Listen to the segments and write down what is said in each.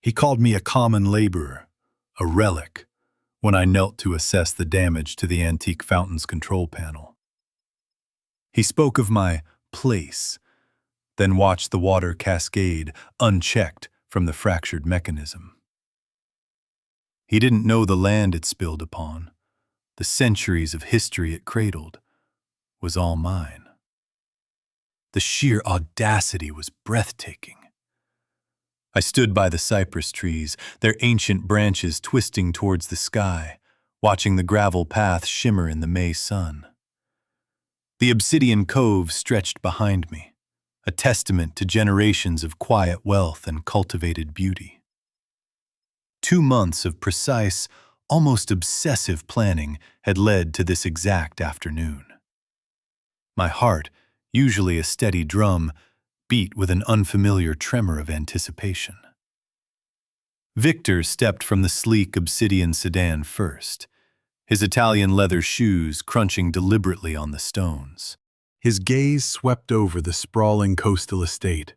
He called me a common laborer, a relic, when I knelt to assess the damage to the antique fountain's control panel. He spoke of my place, then watched the water cascade unchecked from the fractured mechanism. He didn't know the land it spilled upon, the centuries of history it cradled, was all mine. The sheer audacity was breathtaking. I stood by the cypress trees, their ancient branches twisting towards the sky, watching the gravel path shimmer in the May sun. The obsidian cove stretched behind me, a testament to generations of quiet wealth and cultivated beauty. 2 months of precise, almost obsessive planning had led to this exact afternoon. My heart, usually a steady drum, beat with an unfamiliar tremor of anticipation. Victor stepped from the sleek obsidian sedan first, his Italian leather shoes crunching deliberately on the stones. His gaze swept over the sprawling coastal estate,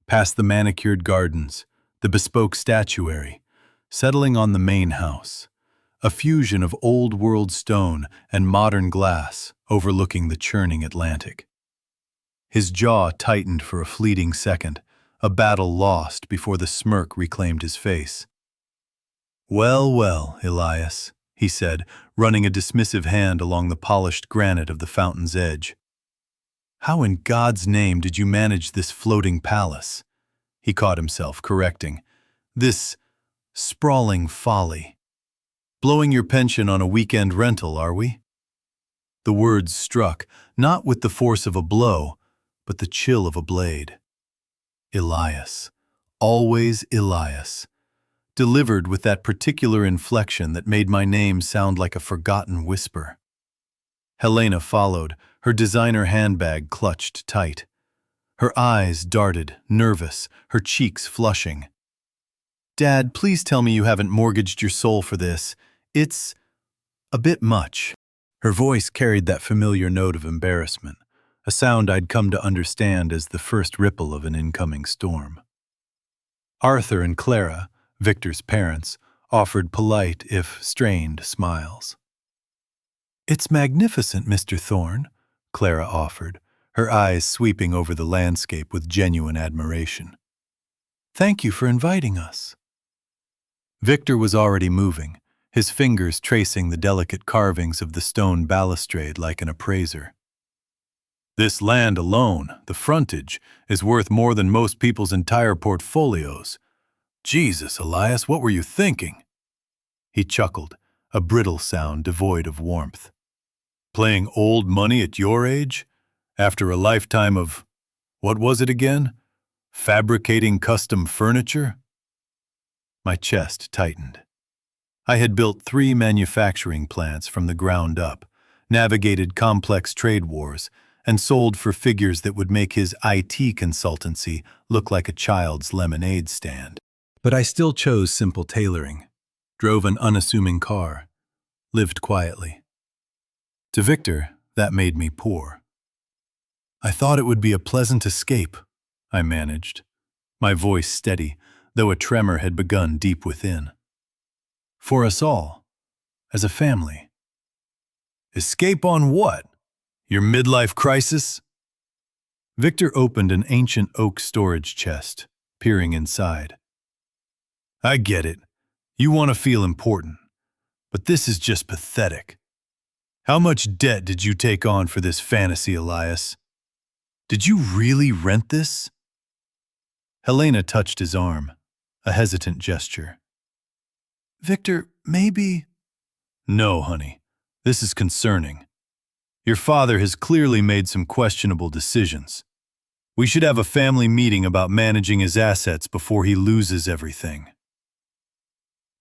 past the manicured gardens, the bespoke statuary, settling on the main house, a fusion of old-world stone and modern glass overlooking the churning Atlantic. His jaw tightened for a fleeting second, a battle lost before the smirk reclaimed his face. "Well, well, Elias," he said, running a dismissive hand along the polished granite of the fountain's edge. "How in God's name did you manage this floating palace?" He caught himself correcting. "This sprawling folly. Blowing your pension on a weekend rental, are we?" The words struck, not with the force of a blow, but the chill of a blade. Elias, always Elias, delivered with that particular inflection that made my name sound like a forgotten whisper. Helena followed, her designer handbag clutched tight. Her eyes darted, nervous, her cheeks flushing. "Dad, please tell me you haven't mortgaged your soul for this. It's a bit much." Her voice carried that familiar note of embarrassment, a sound I'd come to understand as the first ripple of an incoming storm. Arthur and Clara, Victor's parents, offered polite, if strained, smiles. "It's magnificent, Mr. Thorne," Clara offered, her eyes sweeping over the landscape with genuine admiration. "Thank you for inviting us." Victor was already moving, his fingers tracing the delicate carvings of the stone balustrade like an appraiser. "This land alone, the frontage, is worth more than most people's entire portfolios. Jesus, Elias, what were you thinking?" He chuckled, a brittle sound devoid of warmth. "Playing old money at your age? After a lifetime of, what was it again? Fabricating custom furniture?" My chest tightened. I had built 3 manufacturing plants from the ground up, navigated complex trade wars, and sold for figures that would make his IT consultancy look like a child's lemonade stand. But I still chose simple tailoring, drove an unassuming car, lived quietly. To Victor, that made me poor. "I thought it would be a pleasant escape," I managed, my voice steady, though a tremor had begun deep within. "For us all, as a family." "Escape on what? Your midlife crisis?" Victor opened an ancient oak storage chest, peering inside. "I get it. You want to feel important. But this is just pathetic. How much debt did you take on for this fantasy, Elias? Did you really rent this?" Helena touched his arm, a hesitant gesture. "Victor, maybe—" "No, honey. This is concerning. Your father has clearly made some questionable decisions. We should have a family meeting about managing his assets before he loses everything."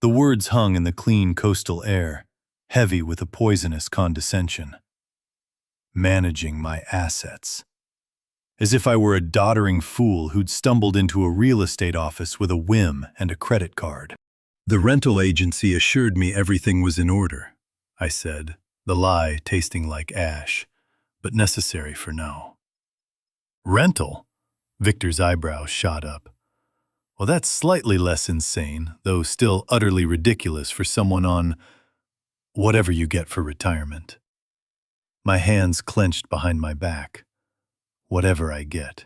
The words hung in the clean coastal air, heavy with a poisonous condescension. Managing my assets. As if I were a doddering fool who'd stumbled into a real estate office with a whim and a credit card. "The rental agency assured me everything was in order," I said, the lie tasting like ash, but necessary for now. "Rental?" Victor's eyebrows shot up. Well, that's slightly less insane, though still utterly ridiculous for someone on whatever you get for retirement. My hands clenched behind my back. Whatever I get.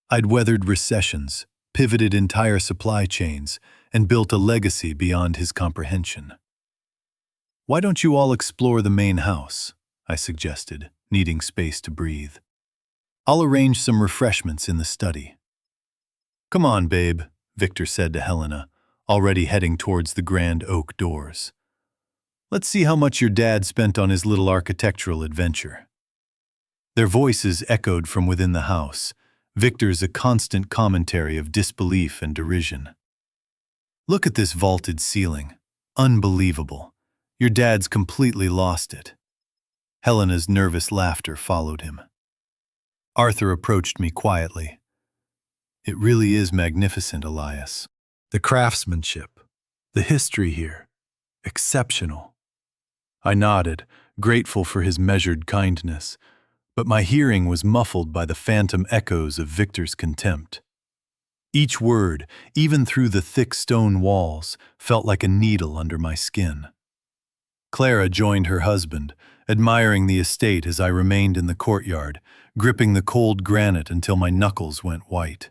I'd weathered recessions, pivoted entire supply chains, and built a legacy beyond his comprehension. Why don't you all explore the main house? I suggested, needing space to breathe. I'll arrange some refreshments in the study. Come on, babe, Victor said to Helena, already heading towards the grand oak doors. Let's see how much your dad spent on his little architectural adventure. Their voices echoed from within the house, Victor's a constant commentary of disbelief and derision. Look at this vaulted ceiling. Unbelievable. Your dad's completely lost it. Helena's nervous laughter followed him. Arthur approached me quietly. It really is magnificent, Elias. The craftsmanship, the history here, exceptional. I nodded, grateful for his measured kindness, but my hearing was muffled by the phantom echoes of Victor's contempt. Each word, even through the thick stone walls, felt like a needle under my skin. Clara joined her husband, admiring the estate as I remained in the courtyard, gripping the cold granite until my knuckles went white.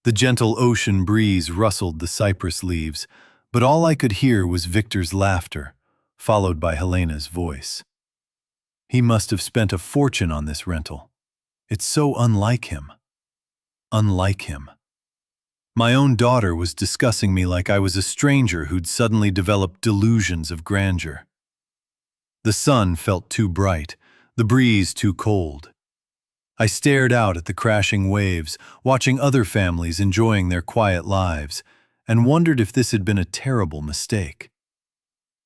The gentle ocean breeze rustled the cypress leaves, but all I could hear was Victor's laughter, followed by Helena's voice. He must have spent a fortune on this rental. It's so unlike him. Unlike him. My own daughter was discussing me like I was a stranger who'd suddenly developed delusions of grandeur. The sun felt too bright, the breeze too cold. I stared out at the crashing waves, watching other families enjoying their quiet lives, and wondered if this had been a terrible mistake.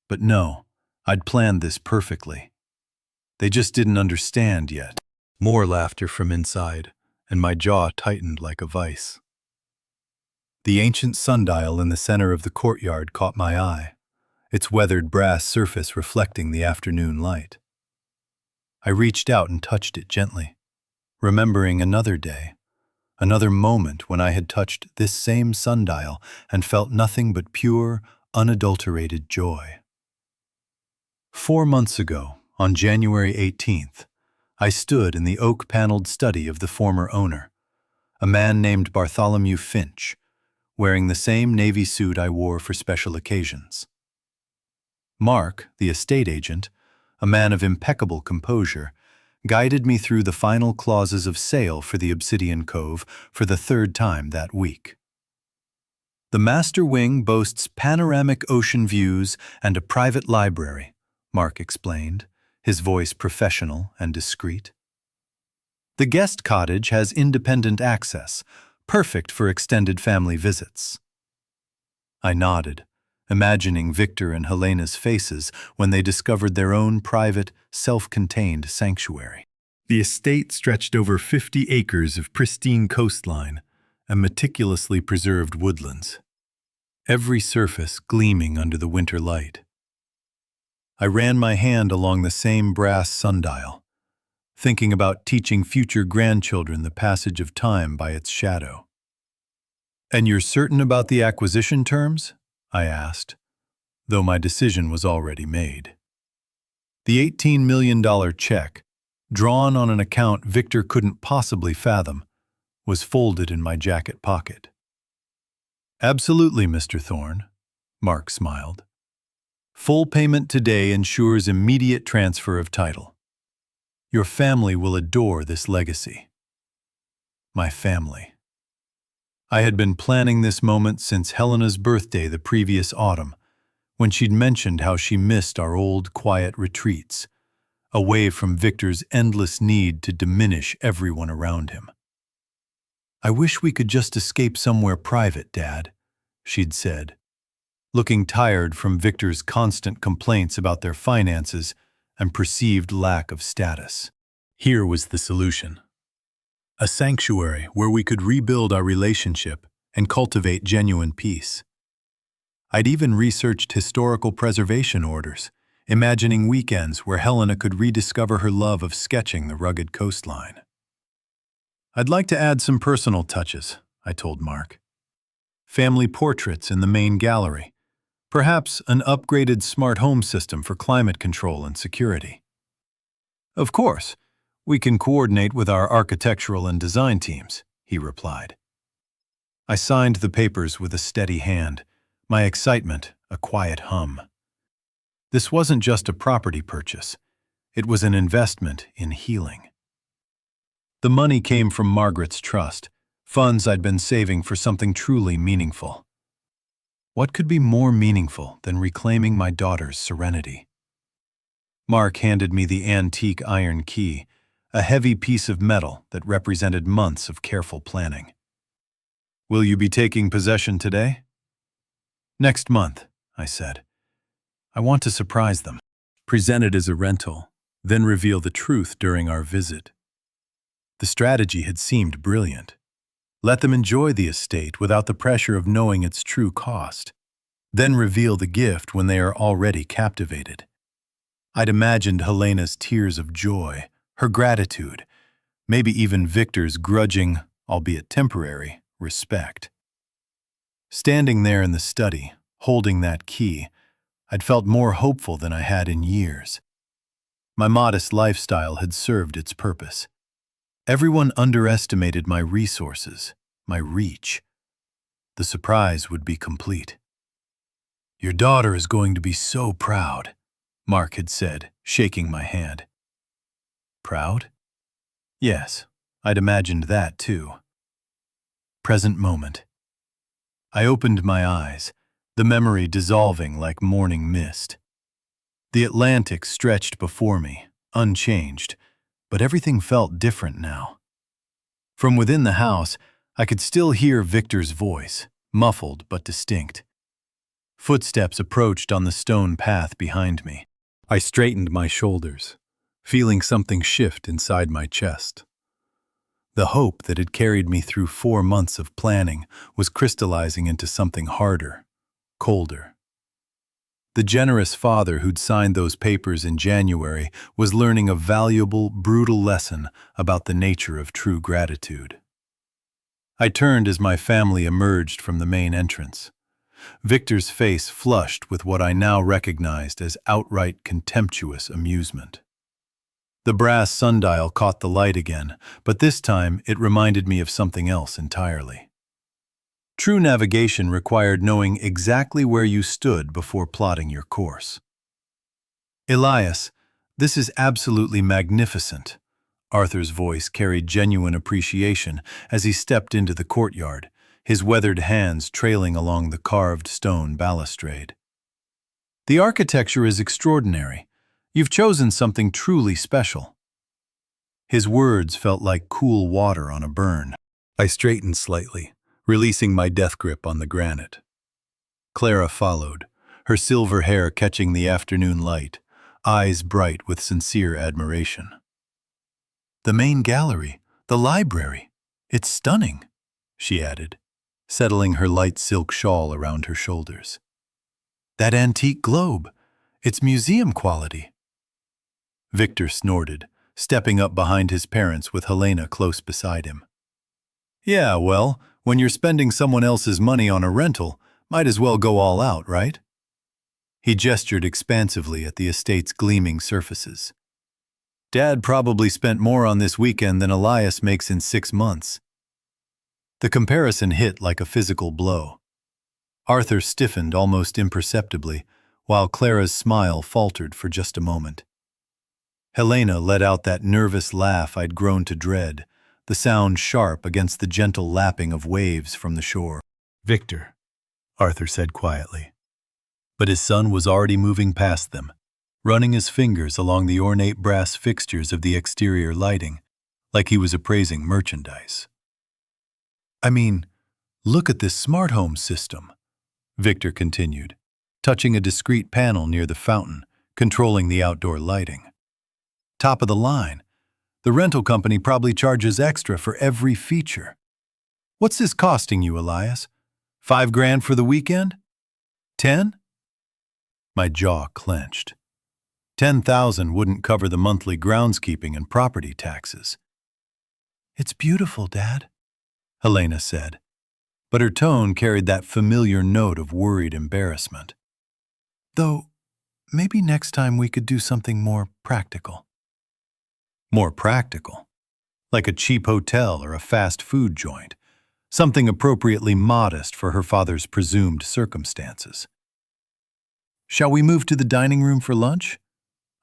But no, I'd planned this perfectly. They just didn't understand yet. More laughter from inside, and my jaw tightened like a vice. The ancient sundial in the center of the courtyard caught my eye, its weathered brass surface reflecting the afternoon light. I reached out and touched it gently, remembering another day, another moment when I had touched this same sundial and felt nothing but pure, unadulterated joy. 4 months ago, on January 18th, I stood in the oak-paneled study of the former owner, a man named Bartholomew Finch, wearing the same navy suit I wore for special occasions. Mark, the estate agent, a man of impeccable composure, guided me through the final clauses of sale for the Obsidian Cove for the 3rd time that week. The master wing boasts panoramic ocean views and a private library, Mark explained, his voice professional and discreet. The guest cottage has independent access, perfect for extended family visits. I nodded, imagining Victor and Helena's faces when they discovered their own private, self-contained sanctuary. The estate stretched over 50 acres of pristine coastline and meticulously preserved woodlands, every surface gleaming under the winter light. I ran my hand along the same brass sundial, thinking about teaching future grandchildren the passage of time by its shadow. "And you're certain about the acquisition terms?" I asked, though my decision was already made. The $18 million check, drawn on an account Victor couldn't possibly fathom, was folded in my jacket pocket. "Absolutely, Mr. Thorne," Mark smiled. "Full payment today ensures immediate transfer of title. Your family will adore this legacy." My family. I had been planning this moment since Helena's birthday the previous autumn, when she'd mentioned how she missed our old quiet retreats, away from Victor's endless need to diminish everyone around him. "I wish we could just escape somewhere private, Dad," she'd said, looking tired from Victor's constant complaints about their finances and perceived lack of status. Here was the solution. A sanctuary where we could rebuild our relationship and cultivate genuine peace. I'd even researched historical preservation orders, imagining weekends where Helena could rediscover her love of sketching the rugged coastline. "I'd like to add some personal touches," I told Mark. family portraits in the main gallery, perhaps an upgraded smart home system for climate control and security. Of course, we can coordinate with our architectural and design teams, he replied. I signed the papers with a steady hand, my excitement a quiet hum. This wasn't just a property purchase. It was an investment in healing. The money came from Margaret's trust, funds I'd been saving for something truly meaningful. What could be more meaningful than reclaiming my daughter's serenity? Mark handed me the antique iron key, a heavy piece of metal that represented months of careful planning. Will you be taking possession today? Next month, I said. I want to surprise them. Present it as a rental, then reveal the truth during our visit. The strategy had seemed brilliant. Let them enjoy the estate without the pressure of knowing its true cost, then reveal the gift when they are already captivated. I'd imagined Helena's tears of joy, her gratitude, maybe even Victor's grudging, albeit temporary, respect. Standing there in the study, holding that key, I'd felt more hopeful than I had in years. My modest lifestyle had served its purpose. Everyone underestimated my resources, my reach. The surprise would be complete. Your daughter is going to be so proud, Mark had said, shaking my hand. Proud? Yes, I'd imagined that too. Present moment. I opened my eyes, the memory dissolving like morning mist. The Atlantic stretched before me, unchanged, but everything felt different now. From within the house, I could still hear Victor's voice, muffled but distinct. Footsteps approached on the stone path behind me. I straightened my shoulders, feeling something shift inside my chest. The hope that had carried me through 4 months of planning was crystallizing into something harder, colder. The generous father who'd signed those papers in January was learning a valuable, brutal lesson about the nature of true gratitude. I turned as my family emerged from the main entrance. Victor's face flushed with what I now recognized as outright contemptuous amusement. The brass sundial caught the light again, but this time it reminded me of something else entirely. True navigation required knowing exactly where you stood before plotting your course. Elias, this is absolutely magnificent. Arthur's voice carried genuine appreciation as he stepped into the courtyard, his weathered hands trailing along the carved stone balustrade. The architecture is extraordinary. You've chosen something truly special. His words felt like cool water on a burn. I straightened slightly, releasing my death grip on the granite. Clara followed, her silver hair catching the afternoon light, eyes bright with sincere admiration. The main gallery, the library, it's stunning, she added, settling her light silk shawl around her shoulders. That antique globe, it's museum quality. Victor snorted, stepping up behind his parents with Helena close beside him. Yeah, well, when you're spending someone else's money on a rental, might as well go all out, right? He gestured expansively at the estate's gleaming surfaces. Dad probably spent more on this weekend than Elias makes in 6 months. The comparison hit like a physical blow. Arthur stiffened almost imperceptibly, while Clara's smile faltered for just a moment. Helena let out that nervous laugh I'd grown to dread, the sound sharp against the gentle lapping of waves from the shore. Victor, Arthur said quietly. But his son was already moving past them, running his fingers along the ornate brass fixtures of the exterior lighting, like he was appraising merchandise. I mean, look at this smart home system, Victor continued, touching a discreet panel near the fountain, controlling the outdoor lighting. Top of the line. The rental company probably charges extra for every feature. What's this costing you, Elias? $5,000 for the weekend? 10? My jaw clenched. 10,000 wouldn't cover the monthly groundskeeping and property taxes. It's beautiful, Dad, Helena said. but her tone carried that familiar note of worried embarrassment. Though, maybe next time we could do something more practical. More practical? Like a cheap hotel or a fast food joint. Something appropriately modest for her father's presumed circumstances. Shall we move to the dining room for lunch?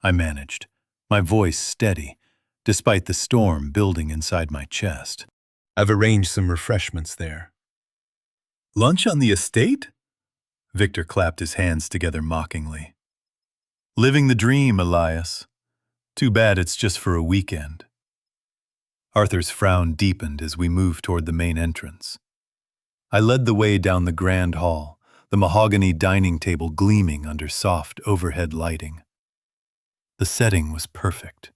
I managed, my voice steady, despite the storm building inside my chest. I've arranged some refreshments there. Lunch on the estate? Victor clapped his hands together mockingly. Living the dream, Elias. Too bad it's just for a weekend. Arthur's frown deepened as we moved toward the main entrance. I led the way down the grand hall, the mahogany dining table gleaming under soft overhead lighting. The setting was perfect.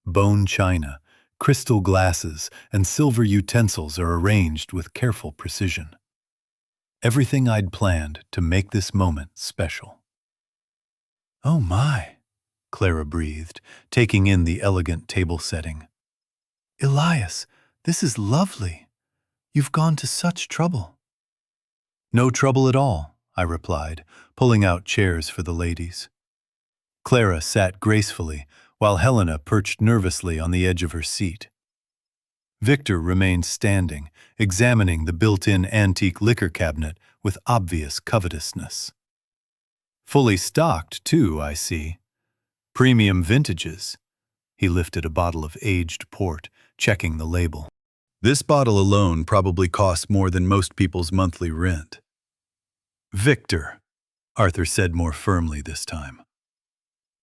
Bone china, crystal glasses, and silver utensils are arranged with careful precision. Everything I'd planned to make this moment special. Oh my, Clara breathed, taking in the elegant table setting. Elias, this is lovely. You've gone to such trouble. No trouble at all, I replied, pulling out chairs for the ladies. Clara sat gracefully, while Helena perched nervously on the edge of her seat. Victor remained standing, examining the built-in antique liquor cabinet with obvious covetousness. Fully stocked, too, I see. Premium vintages. He lifted a bottle of aged port, checking the label. This bottle alone probably costs more than most people's monthly rent. Victor, Arthur said more firmly this time.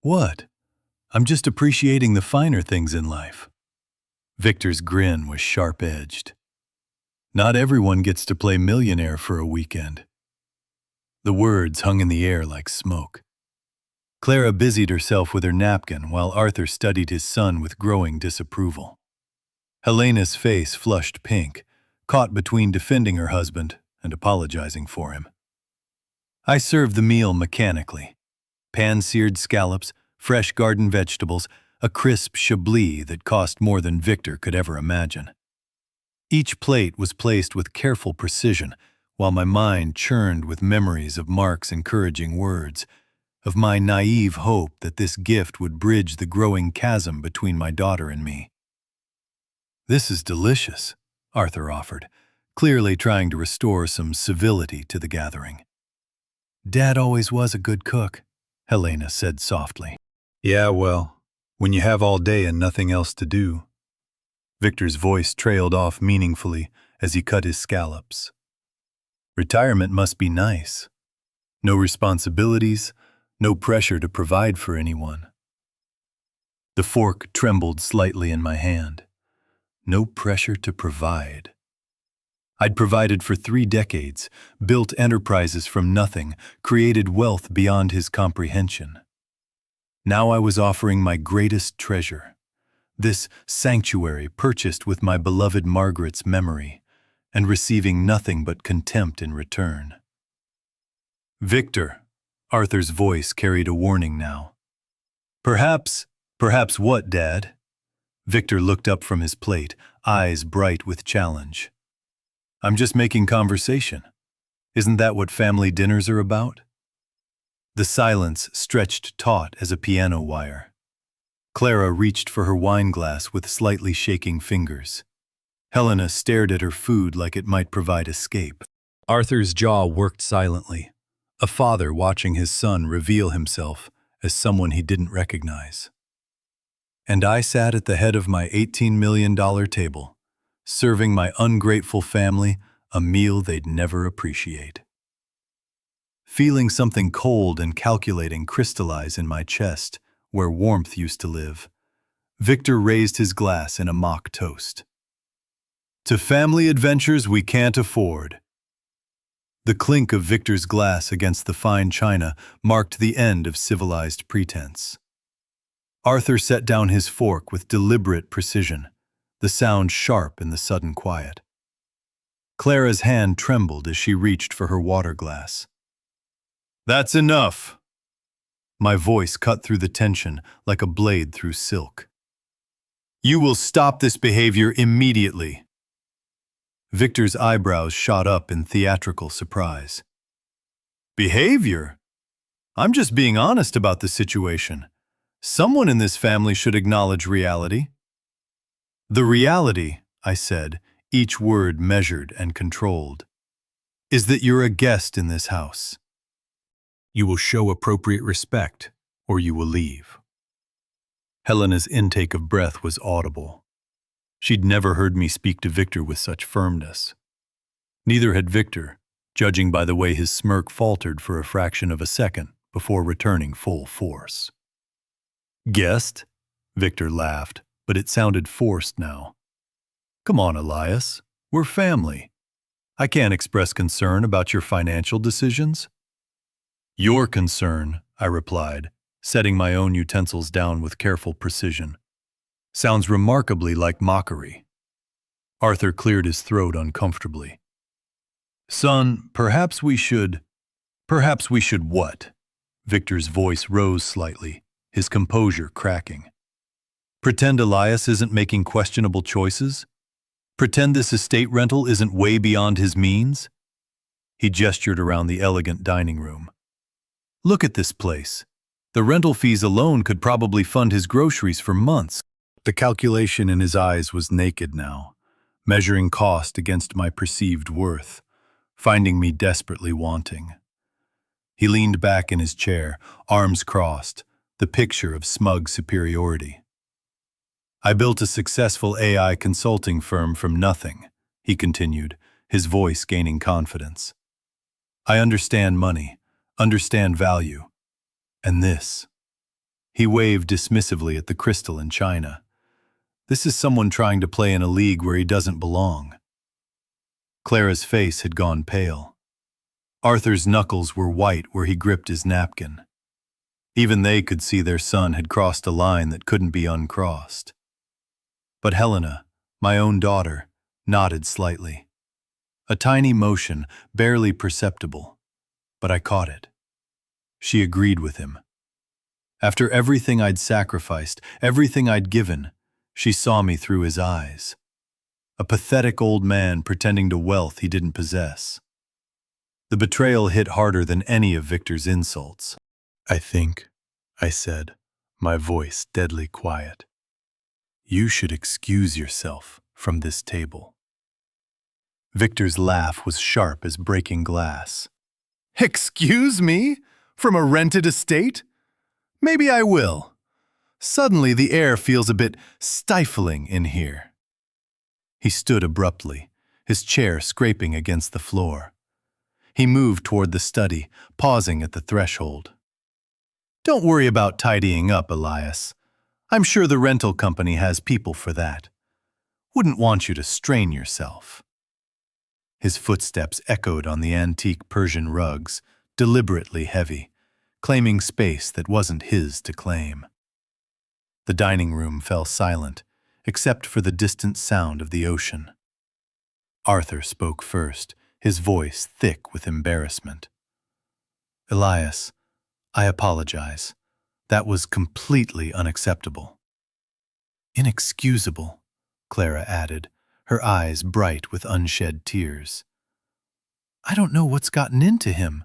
What? I'm just appreciating the finer things in life. Victor's grin was sharp-edged. Not everyone gets to play millionaire for a weekend. The words hung in the air like smoke. Clara busied herself with her napkin while Arthur studied his son with growing disapproval. Helena's face flushed pink, caught between defending her husband and apologizing for him. I served the meal mechanically. Pan-seared scallops, fresh garden vegetables, a crisp chablis that cost more than Victor could ever imagine. Each plate was placed with careful precision, while my mind churned with memories of Mark's encouraging words, of my naive hope that this gift would bridge the growing chasm between my daughter and me. This is delicious, Arthur offered, clearly trying to restore some civility to the gathering. Dad always was a good cook, Helena said softly. Yeah, well, when you have all day and nothing else to do. Victor's voice trailed off meaningfully as he cut his scallops. Retirement must be nice. No responsibilities, no pressure to provide for anyone. The fork trembled slightly in my hand. No pressure to provide. I'd provided for 3 decades, built enterprises from nothing, created wealth beyond his comprehension. Now I was offering my greatest treasure, this sanctuary purchased with my beloved Margaret's memory, and receiving nothing but contempt in return. Victor, Arthur's voice carried a warning now. Perhaps what, Dad? Victor looked up from his plate, eyes bright with challenge. I'm just making conversation. Isn't that what family dinners are about? The silence stretched taut as a piano wire. Clara reached for her wine glass with slightly shaking fingers. Helena stared at her food like it might provide escape. Arthur's jaw worked silently, a father watching his son reveal himself as someone he didn't recognize. And I sat at the head of my $18 million table, serving my ungrateful family a meal they'd never appreciate. Feeling something cold and calculating crystallize in my chest, where warmth used to live, Victor raised his glass in a mock toast. To family adventures we can't afford. The clink of Victor's glass against the fine china marked the end of civilized pretense. Arthur set down his fork with deliberate precision, the sound sharp in the sudden quiet. Clara's hand trembled as she reached for her water glass. That's enough. My voice cut through the tension like a blade through silk. You will stop this behavior immediately. Victor's eyebrows shot up in theatrical surprise. Behavior? I'm just being honest about the situation. Someone in this family should acknowledge reality. The reality, I said, each word measured and controlled, is that you're a guest in this house. You will show appropriate respect, or you will leave. Helena's intake of breath was audible. She'd never heard me speak to Victor with such firmness. Neither had Victor, judging by the way his smirk faltered for a fraction of a second before returning full force. Guest? Victor laughed, but it sounded forced now. Come on, Elias. We're family. I can't express concern about your financial decisions. Your concern, I replied, setting my own utensils down with careful precision, sounds remarkably like mockery. Arthur cleared his throat uncomfortably. Son, perhaps we should what? Victor's voice rose slightly, his composure cracking. Pretend Elias isn't making questionable choices? Pretend this estate rental isn't way beyond his means? He gestured around the elegant dining room. Look at this place. The rental fees alone could probably fund his groceries for months. The calculation in his eyes was naked now, measuring cost against my perceived worth, finding me desperately wanting. He leaned back in his chair, arms crossed, the picture of smug superiority. I built a successful AI consulting firm from nothing, he continued, his voice gaining confidence. I understand money, understand value. And this. He waved dismissively at the crystal in China. This is someone trying to play in a league where he doesn't belong. Clara's face had gone pale. Arthur's knuckles were white where he gripped his napkin. Even they could see their son had crossed a line that couldn't be uncrossed. But Helena, my own daughter, nodded slightly. A tiny motion, barely perceptible, but I caught it. She agreed with him. After everything I'd sacrificed, everything I'd given, she saw me through his eyes. A pathetic old man pretending to wealth he didn't possess. The betrayal hit harder than any of Victor's insults. I think, I said, my voice deadly quiet. You should excuse yourself from this table. Victor's laugh was sharp as breaking glass. Excuse me? From a rented estate? Maybe I will. Suddenly the air feels a bit stifling in here. He stood abruptly, his chair scraping against the floor. He moved toward the study, pausing at the threshold. Don't worry about tidying up, Elias. I'm sure the rental company has people for that. Wouldn't want you to strain yourself. His footsteps echoed on the antique Persian rugs, deliberately heavy, claiming space that wasn't his to claim. The dining room fell silent, except for the distant sound of the ocean. Arthur spoke first, his voice thick with embarrassment. Elias, I apologize. That was completely unacceptable. Inexcusable, Clara added, her eyes bright with unshed tears. I don't know what's gotten into him,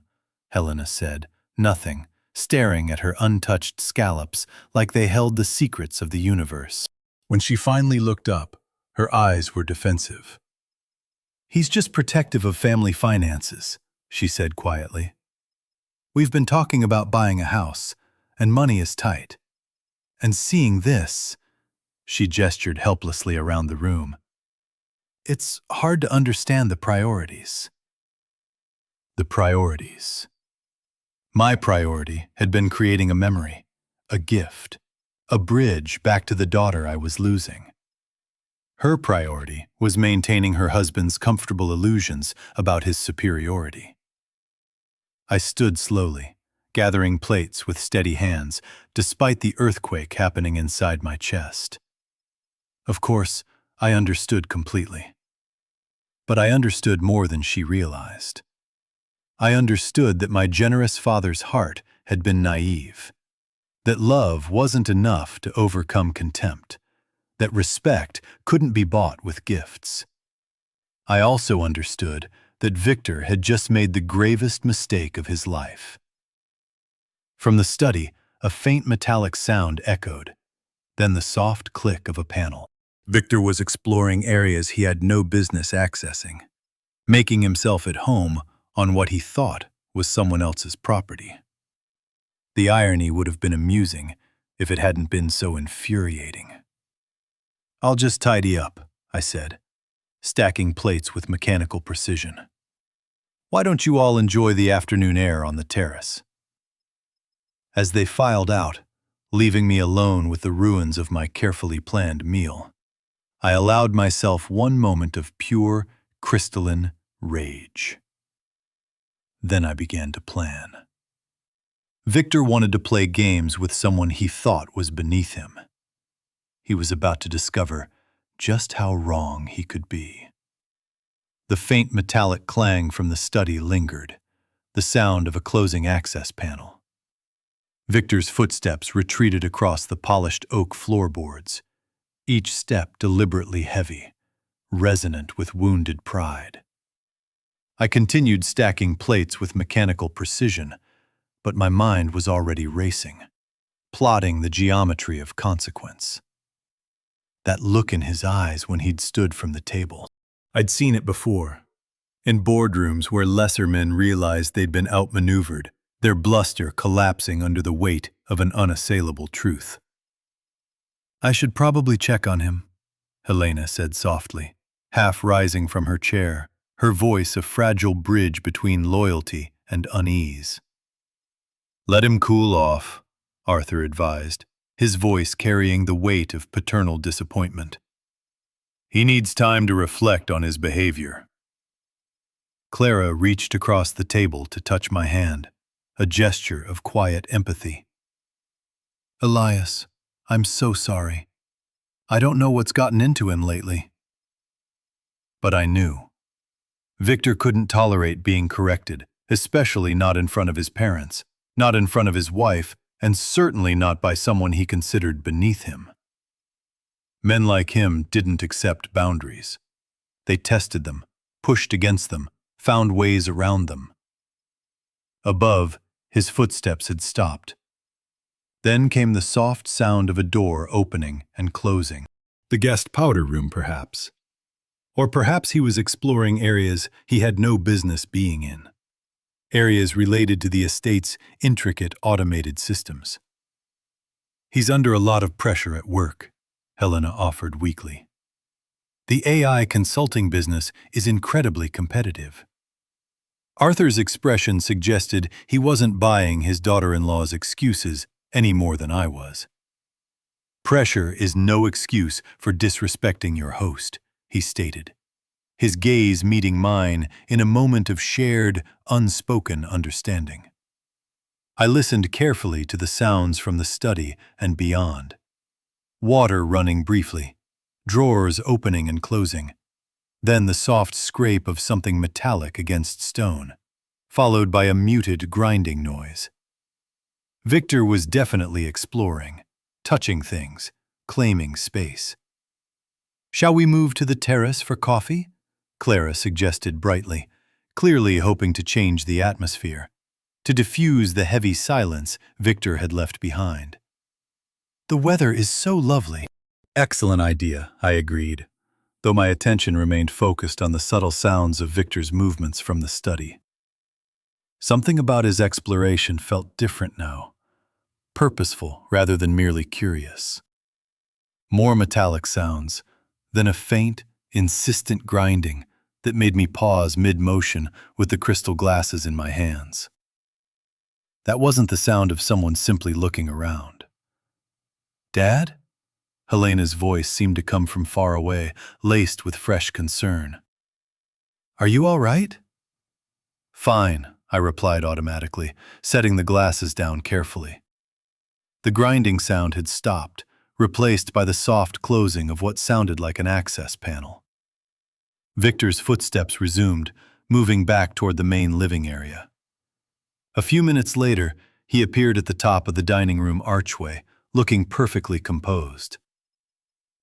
Helena said, nothing, staring at her untouched scallops like they held the secrets of the universe. When she finally looked up, her eyes were defensive. He's just protective of family finances, she said quietly. We've been talking about buying a house, and money is tight. And seeing this, she gestured helplessly around the room. It's hard to understand the priorities. The priorities. My priority had been creating a memory, a gift, a bridge back to the daughter I was losing. Her priority was maintaining her husband's comfortable illusions about his superiority. I stood slowly, gathering plates with steady hands, despite the earthquake happening inside my chest. Of course, I understood completely. But I understood more than she realized. I understood that my generous father's heart had been naive, that love wasn't enough to overcome contempt, that respect couldn't be bought with gifts. I also understood that Victor had just made the gravest mistake of his life. From the study, a faint metallic sound echoed, then the soft click of a panel. Victor was exploring areas he had no business accessing, making himself at home on what he thought was someone else's property. The irony would have been amusing if it hadn't been so infuriating. "I'll just tidy up," I said, stacking plates with mechanical precision. "Why don't you all enjoy the afternoon air on the terrace?" As they filed out, leaving me alone with the ruins of my carefully planned meal, I allowed myself one moment of pure, crystalline rage. Then I began to plan. Victor wanted to play games with someone he thought was beneath him. He was about to discover just how wrong he could be. The faint metallic clang from the study lingered, the sound of a closing access panel. Victor's footsteps retreated across the polished oak floorboards, each step deliberately heavy, resonant with wounded pride. I continued stacking plates with mechanical precision, but my mind was already racing, plotting the geometry of consequence. That look in his eyes when he'd stood from the table. I'd seen it before, in boardrooms where lesser men realized they'd been outmaneuvered, their bluster collapsing under the weight of an unassailable truth. "I should probably check on him," Helena said softly, half rising from her chair, her voice a fragile bridge between loyalty and unease. "Let him cool off," Arthur advised, his voice carrying the weight of paternal disappointment. "He needs time to reflect on his behavior." Clara reached across the table to touch my hand, a gesture of quiet empathy. "Elias, I'm so sorry. I don't know what's gotten into him lately." But I knew. Victor couldn't tolerate being corrected, especially not in front of his parents, not in front of his wife, and certainly not by someone he considered beneath him. Men like him didn't accept boundaries. They tested them, pushed against them, found ways around them. Above, his footsteps had stopped. Then came the soft sound of a door opening and closing. The guest powder room, perhaps. Or perhaps he was exploring areas he had no business being in. Areas related to the estate's intricate automated systems. "He's under a lot of pressure at work," Helena offered weakly. "The AI consulting business is incredibly competitive." Arthur's expression suggested he wasn't buying his daughter-in-law's excuses any more than I was. "Pressure is no excuse for disrespecting your host," he stated, his gaze meeting mine in a moment of shared, unspoken understanding. I listened carefully to the sounds from the study and beyond. Water running briefly, drawers opening and closing, then the soft scrape of something metallic against stone, followed by a muted grinding noise. Victor was definitely exploring, touching things, claiming space. "Shall we move to the terrace for coffee?" Clara suggested brightly, clearly hoping to change the atmosphere, to diffuse the heavy silence Victor had left behind. "The weather is so lovely." "Excellent idea," I agreed, though my attention remained focused on the subtle sounds of Victor's movements from the study. Something about his exploration felt different now, purposeful rather than merely curious. More metallic sounds, then a faint, insistent grinding that made me pause mid-motion with the crystal glasses in my hands. That wasn't the sound of someone simply looking around. "Dad?" Helena's voice seemed to come from far away, laced with fresh concern. "Are you all right?" "Fine," I replied automatically, setting the glasses down carefully. The grinding sound had stopped, replaced by the soft closing of what sounded like an access panel. Victor's footsteps resumed, moving back toward the main living area. A few minutes later, he appeared at the top of the dining room archway, looking perfectly composed.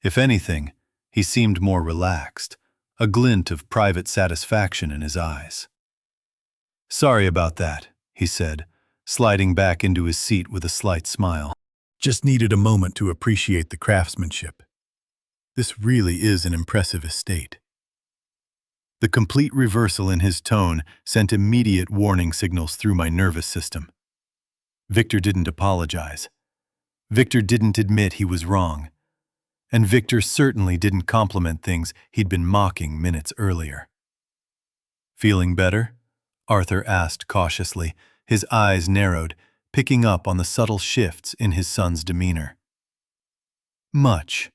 If anything, he seemed more relaxed, a glint of private satisfaction in his eyes. "Sorry about that," he said, sliding back into his seat with a slight smile. "Just needed a moment to appreciate the craftsmanship. This really is an impressive estate." The complete reversal in his tone sent immediate warning signals through my nervous system. Victor didn't apologize. Victor didn't admit he was wrong. And Victor certainly didn't compliment things he'd been mocking minutes earlier. "Feeling better?" Arthur asked cautiously, his eyes narrowed, picking up on the subtle shifts in his son's demeanor. "Much."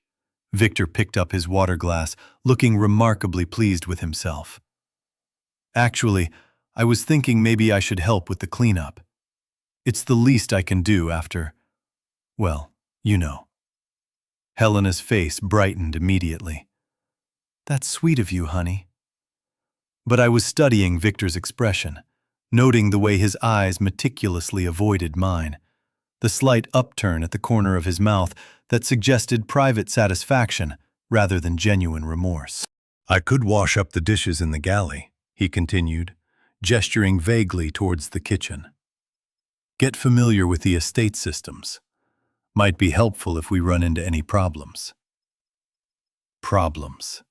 Victor picked up his water glass, looking remarkably pleased with himself. "Actually, I was thinking maybe I should help with the cleanup. It's the least I can do after, well, you know." Helena's face brightened immediately. "That's sweet of you, honey." But I was studying Victor's expression, noting the way his eyes meticulously avoided mine, the slight upturn at the corner of his mouth that suggested private satisfaction rather than genuine remorse. "I could wash up the dishes in the galley," he continued, gesturing vaguely towards the kitchen. "Get familiar with the estate systems. Might be helpful if we run into any problems." Problems.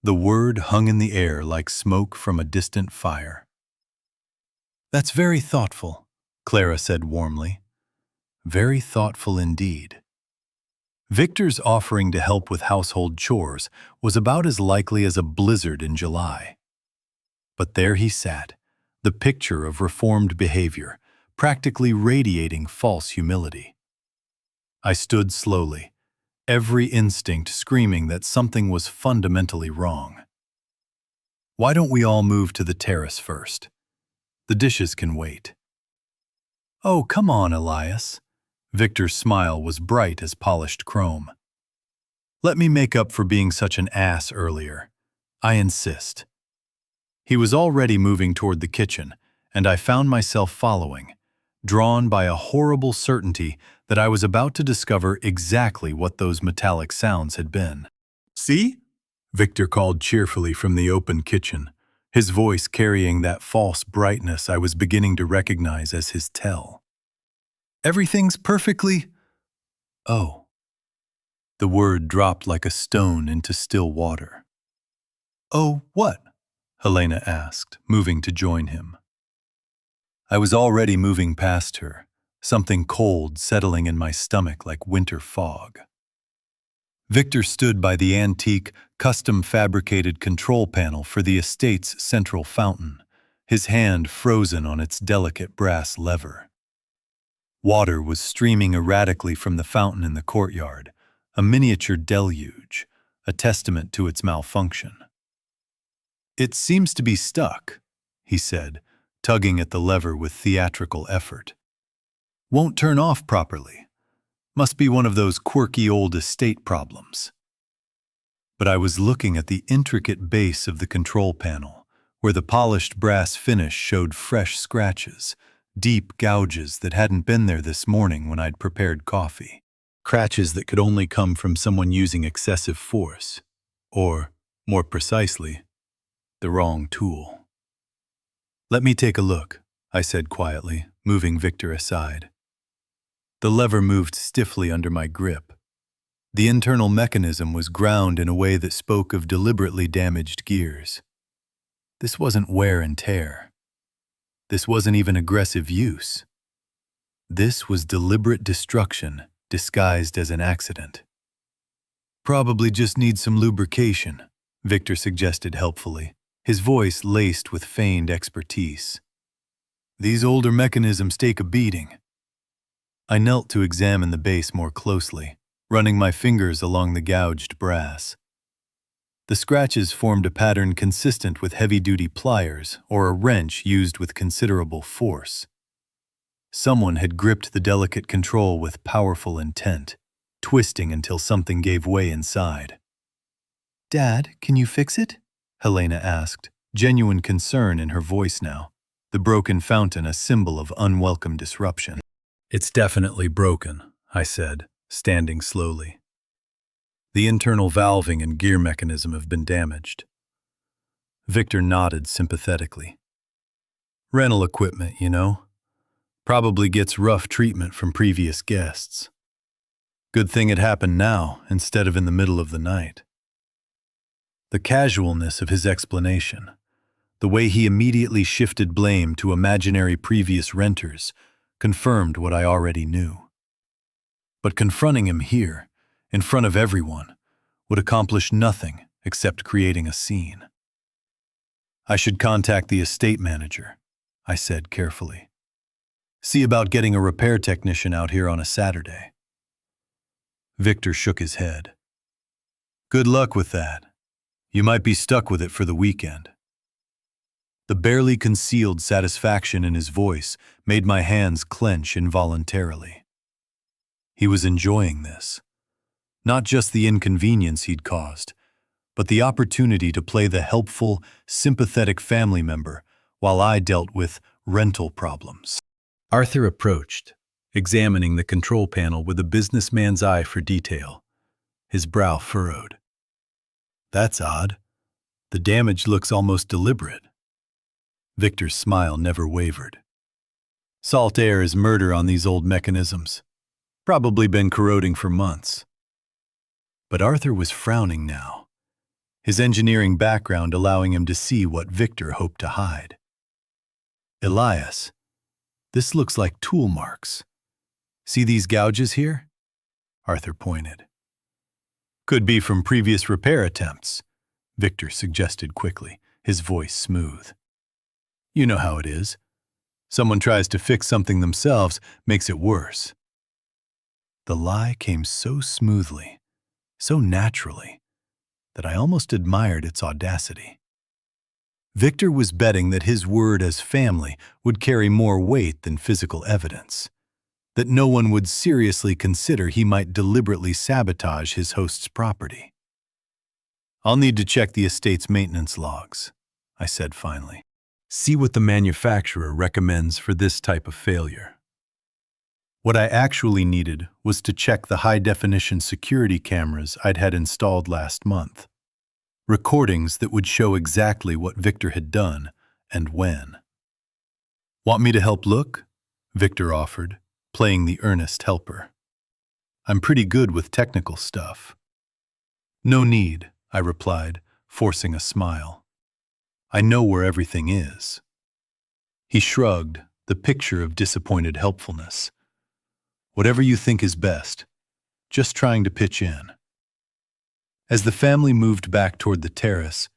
The word hung in the air like smoke from a distant fire. "That's very thoughtful," Clara said warmly. Very thoughtful indeed. Victor's offering to help with household chores was about as likely as a blizzard in July. But there he sat, the picture of reformed behavior, practically radiating false humility. I stood slowly, every instinct screaming that something was fundamentally wrong. "Why don't we all move to the terrace first? The dishes can wait." "Oh, come on, Elias." Victor's smile was bright as polished chrome. "Let me make up for being such an ass earlier. I insist." He was already moving toward the kitchen, and I found myself following, drawn by a horrible certainty that I was about to discover exactly what those metallic sounds had been. "See?" Victor called cheerfully from the open kitchen, his voice carrying that false brightness I was beginning to recognize as his tell. "Everything's perfectly—" "Oh." The word dropped like a stone into still water. "Oh, what?" Helena asked, moving to join him. I was already moving past her, something cold settling in my stomach like winter fog. Victor stood by the antique, custom-fabricated control panel for the estate's central fountain, his hand frozen on its delicate brass lever. Water was streaming erratically from the fountain in the courtyard, a miniature deluge, a testament to its malfunction. "It seems to be stuck," he said, tugging at the lever with theatrical effort. "Won't turn off properly. Must be one of those quirky old estate problems." But I was looking at the intricate base of the control panel, where the polished brass finish showed fresh scratches, deep gouges that hadn't been there this morning when I'd prepared coffee. Scratches that could only come from someone using excessive force, or, more precisely, the wrong tool. "Let me take a look," I said quietly, moving Victor aside. The lever moved stiffly under my grip. The internal mechanism was ground in a way that spoke of deliberately damaged gears. This wasn't wear and tear. This wasn't even aggressive use. This was deliberate destruction disguised as an accident. "Probably just needs some lubrication," Victor suggested helpfully, his voice laced with feigned expertise. "These older mechanisms take a beating." I knelt to examine the base more closely, running my fingers along the gouged brass. The scratches formed a pattern consistent with heavy-duty pliers or a wrench used with considerable force. Someone had gripped the delicate control with powerful intent, twisting until something gave way inside. "Dad, can you fix it?" Helena asked, genuine concern in her voice now, the broken fountain a symbol of unwelcome disruption. "It's definitely broken," I said, standing slowly. "The internal valving and gear mechanism have been damaged. Victor nodded sympathetically. Rental equipment, you know. Probably gets rough treatment from previous guests. Good thing it happened now instead of in the middle of the night. The casualness of his explanation, the way he immediately shifted blame to imaginary previous renters, confirmed what I already knew. But confronting him here, in front of everyone, would accomplish nothing except creating a scene. I should contact the estate manager, I said carefully. See about getting a repair technician out here on a Saturday. Victor shook his head. Good luck with that. You might be stuck with it for the weekend. The barely concealed satisfaction in his voice made my hands clench involuntarily. He was enjoying this. Not just the inconvenience he'd caused, but the opportunity to play the helpful, sympathetic family member while I dealt with rental problems. Arthur approached, examining the control panel with a businessman's eye for detail, his brow furrowed. That's odd. The damage looks almost deliberate. Victor's smile never wavered. Salt air is murder on these old mechanisms. Probably been corroding for months. But Arthur was frowning now, his engineering background allowing him to see what Victor hoped to hide. Elias, this looks like tool marks. See these gouges here? Arthur pointed. Could be from previous repair attempts, Victor suggested quickly, his voice smooth. You know how it is. Someone tries to fix something themselves, makes it worse. The lie came so smoothly, so naturally, that I almost admired its audacity. Victor was betting that his word as family would carry more weight than physical evidence, that no one would seriously consider he might deliberately sabotage his host's property. I'll need to check the estate's maintenance logs, I said finally. See what the manufacturer recommends for this type of failure. What I actually needed was to check the high-definition security cameras I'd had installed last month. Recordings that would show exactly what Victor had done and when. Want me to help look? Victor offered, playing the earnest helper. I'm pretty good with technical stuff. No need, I replied, forcing a smile. I know where everything is. He shrugged, the picture of disappointed helpfulness. Whatever you think is best. Just trying to pitch in. As the family moved back toward the terrace,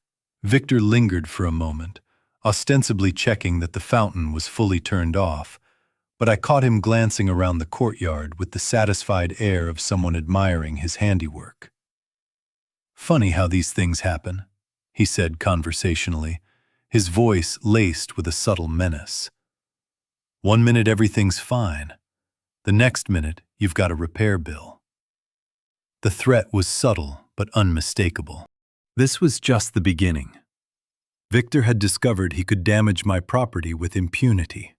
Victor lingered for a moment, ostensibly checking that the fountain was fully turned off, but I caught him glancing around the courtyard with the satisfied air of someone admiring his handiwork. Funny how these things happen, he said conversationally, his voice laced with a subtle menace. 1 minute everything's fine. The next minute you've got a repair bill. The threat was subtle but unmistakable. This was just the beginning. Victor had discovered he could damage my property with impunity,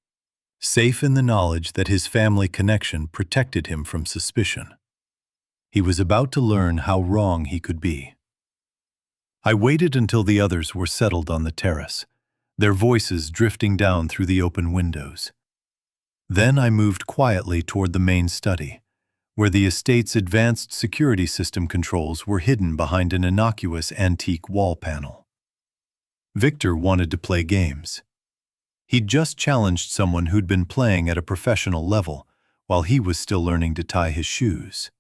safe in the knowledge that his family connection protected him from suspicion. He was about to learn how wrong he could be. I waited until the others were settled on the terrace, their voices drifting down through the open windows. Then I moved quietly toward the main study, where the estate's advanced security system controls were hidden behind an innocuous antique wall panel. Victor wanted to play games. He'd just challenged someone who'd been playing at a professional level, while he was still learning to tie his shoes.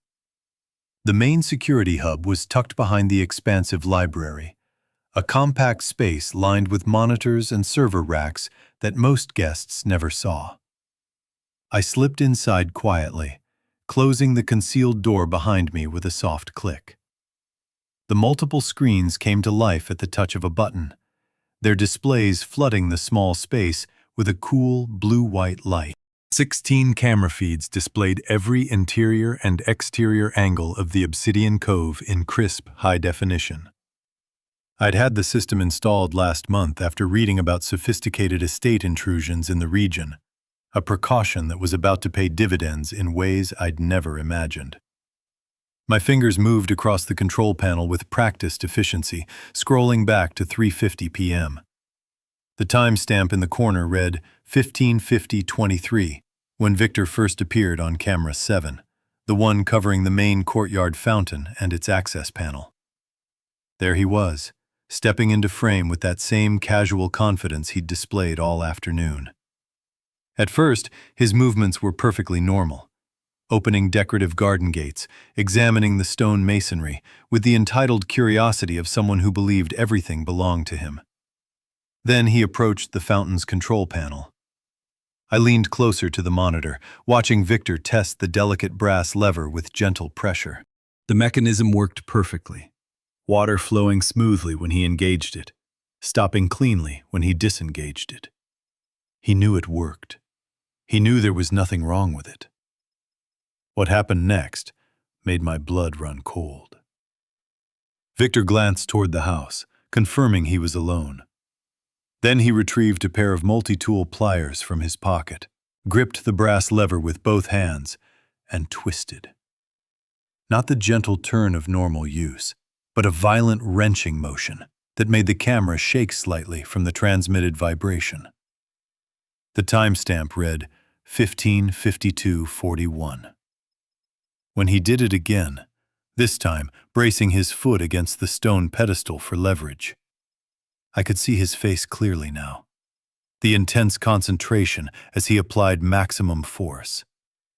The main security hub was tucked behind the expansive library, a compact space lined with monitors and server racks that most guests never saw. I slipped inside quietly, closing the concealed door behind me with a soft click. The multiple screens came to life at the touch of a button, their displays flooding the small space with a cool blue-white light. 16 camera feeds displayed every interior and exterior angle of the Obsidian Cove in crisp, high definition. I'd had the system installed last month after reading about sophisticated estate intrusions in the region, a precaution that was about to pay dividends in ways I'd never imagined. My fingers moved across the control panel with practiced efficiency, scrolling back to 3:50 p.m. The timestamp in the corner read 15:50:23 when Victor first appeared on camera 7, the one covering the main courtyard fountain and its access panel. There he was, stepping into frame with that same casual confidence he'd displayed all afternoon. At first, his movements were perfectly normal, opening decorative garden gates, examining the stone masonry, with the entitled curiosity of someone who believed everything belonged to him. Then he approached the fountain's control panel. I leaned closer to the monitor, watching Victor test the delicate brass lever with gentle pressure. The mechanism worked perfectly, water flowing smoothly when he engaged it, stopping cleanly when he disengaged it. He knew it worked. He knew there was nothing wrong with it. What happened next made my blood run cold. Victor glanced toward the house, confirming he was alone. Then he retrieved a pair of multi-tool pliers from his pocket, gripped the brass lever with both hands, and twisted. Not the gentle turn of normal use, but a violent wrenching motion that made the camera shake slightly from the transmitted vibration. The timestamp read 15:52:41. When he did it again, this time bracing his foot against the stone pedestal for leverage, I could see his face clearly now. The intense concentration as he applied maximum force.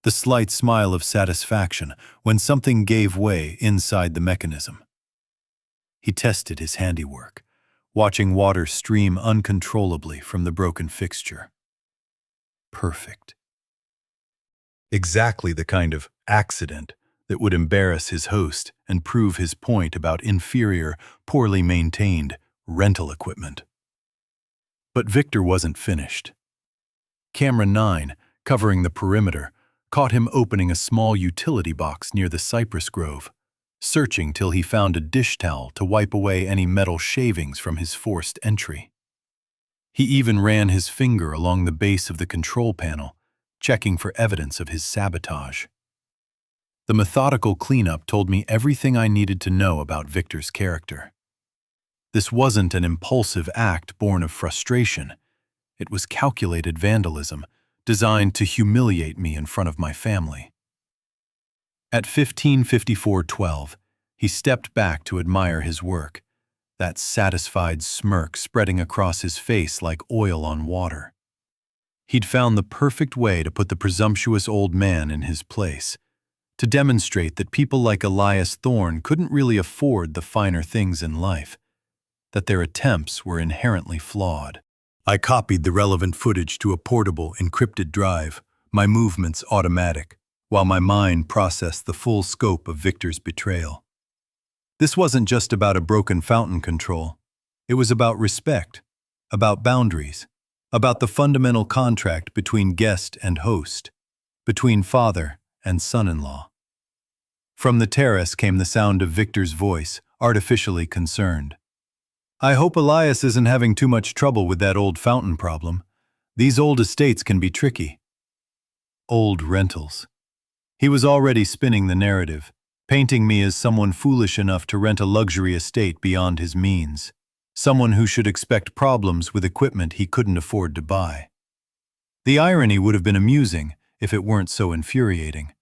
The slight smile of satisfaction when something gave way inside the mechanism. He tested his handiwork, watching water stream uncontrollably from the broken fixture. Perfect. Exactly the kind of accident that would embarrass his host and prove his point about inferior, poorly maintained rental equipment. But Victor wasn't finished. Camera 9, covering the perimeter, caught him opening a small utility box near the cypress grove, searching till he found a dish towel to wipe away any metal shavings from his forced entry. He even ran his finger along the base of the control panel, checking for evidence of his sabotage. The methodical cleanup told me everything I needed to know about Victor's character. This wasn't an impulsive act born of frustration. It was calculated vandalism, designed to humiliate me in front of my family. At 15:54:12, he stepped back to admire his work, that satisfied smirk spreading across his face like oil on water. He'd found the perfect way to put the presumptuous old man in his place, to demonstrate that people like Elias Thorne couldn't really afford the finer things in life, that their attempts were inherently flawed. I copied the relevant footage to a portable, encrypted drive, my movements automatic, while my mind processed the full scope of Victor's betrayal. This wasn't just about a broken fountain control. It was about respect, about boundaries, about the fundamental contract between guest and host, between father and son-in-law. From the terrace came the sound of Victor's voice, artificially concerned. "I hope Elias isn't having too much trouble with that old fountain problem. These old estates can be tricky." Old rentals. He was already spinning the narrative, painting me as someone foolish enough to rent a luxury estate beyond his means, someone who should expect problems with equipment he couldn't afford to buy. The irony would have been amusing if it weren't so infuriating.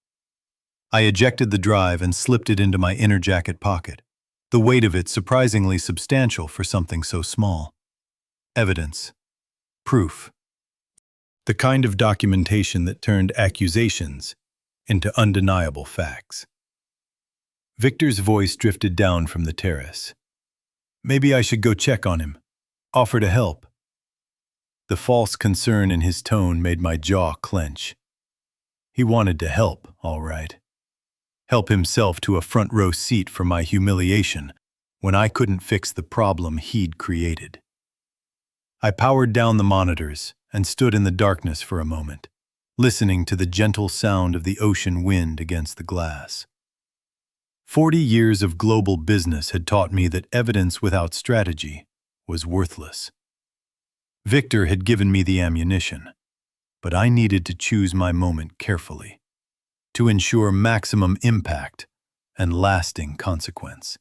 I ejected the drive and slipped it into my inner jacket pocket, the weight of it surprisingly substantial for something so small. Evidence. Proof. The kind of documentation that turned accusations into undeniable facts. Victor's voice drifted down from the terrace. "Maybe I should go check on him. Offer to help." The false concern in his tone made my jaw clench. He wanted to help, all right. Help himself to a front-row seat for my humiliation when I couldn't fix the problem he'd created. I powered down the monitors and stood in the darkness for a moment, listening to the gentle sound of the ocean wind against the glass. 40 years of global business had taught me that evidence without strategy was worthless. Victor had given me the ammunition, but I needed to choose my moment carefully, to ensure maximum impact and lasting consequence.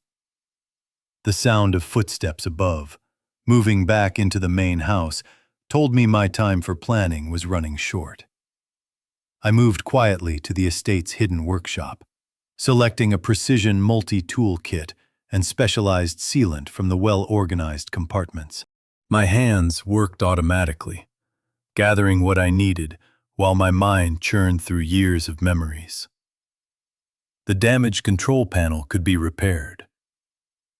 The sound of footsteps above, moving back into the main house, told me my time for planning was running short. I moved quietly to the estate's hidden workshop, selecting a precision multi-tool kit and specialized sealant from the well-organized compartments. My hands worked automatically, gathering what I needed while my mind churned through years of memories. The damaged control panel could be repaired.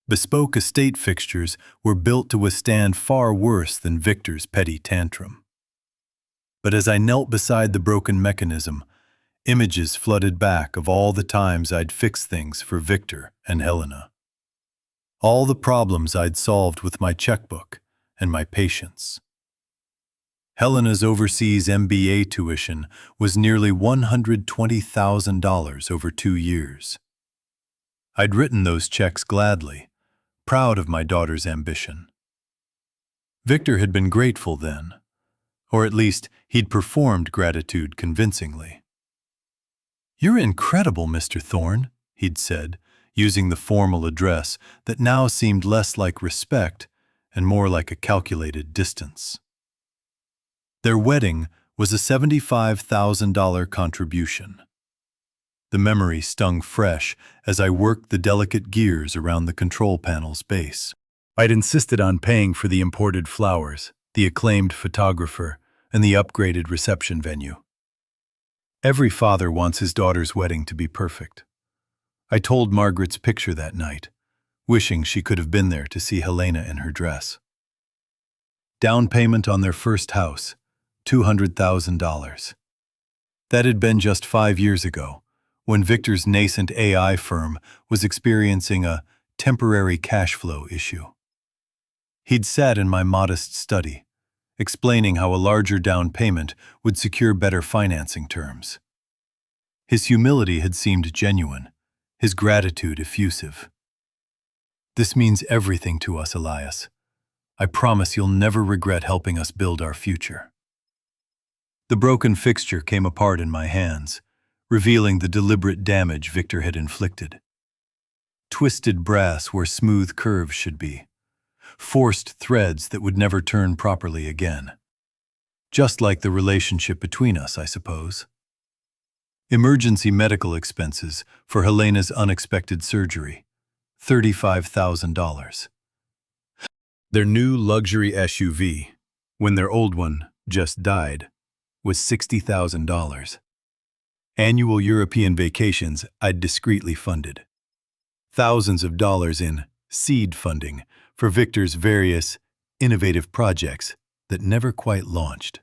Bespoke estate fixtures were built to withstand far worse than Victor's petty tantrum. But as I knelt beside the broken mechanism, images flooded back of all the times I'd fixed things for Victor and Helena. All the problems I'd solved with my checkbook and my patience. Helena's overseas MBA tuition was nearly $120,000 over 2 years. I'd written those checks gladly, proud of my daughter's ambition. Victor had been grateful then, or at least he'd performed gratitude convincingly. "You're incredible, Mr. Thorne," he'd said, using the formal address that now seemed less like respect and more like a calculated distance. Their wedding was a $75,000 contribution. The memory stung fresh as I worked the delicate gears around the control panel's base. I'd insisted on paying for the imported flowers, the acclaimed photographer, and the upgraded reception venue. Every father wants his daughter's wedding to be perfect. I told Margaret's picture that night, wishing she could have been there to see Helena in her dress. Down payment on their first house, $200,000. That had been just 5 years ago, when Victor's nascent AI firm was experiencing a temporary cash flow issue. He'd sat in my modest study, explaining how a larger down payment would secure better financing terms. His humility had seemed genuine, his gratitude effusive. "This means everything to us, Elias. I promise you'll never regret helping us build our future." The broken fixture came apart in my hands, revealing the deliberate damage Victor had inflicted. Twisted brass where smooth curves should be. Forced threads that would never turn properly again. Just like the relationship between us, I suppose. Emergency medical expenses for Helena's unexpected surgery, $35,000. Their new luxury SUV, when their old one just died, was $60,000. Annual European vacations I'd discreetly funded. Thousands of dollars in seed funding for Victor's various innovative projects that never quite launched.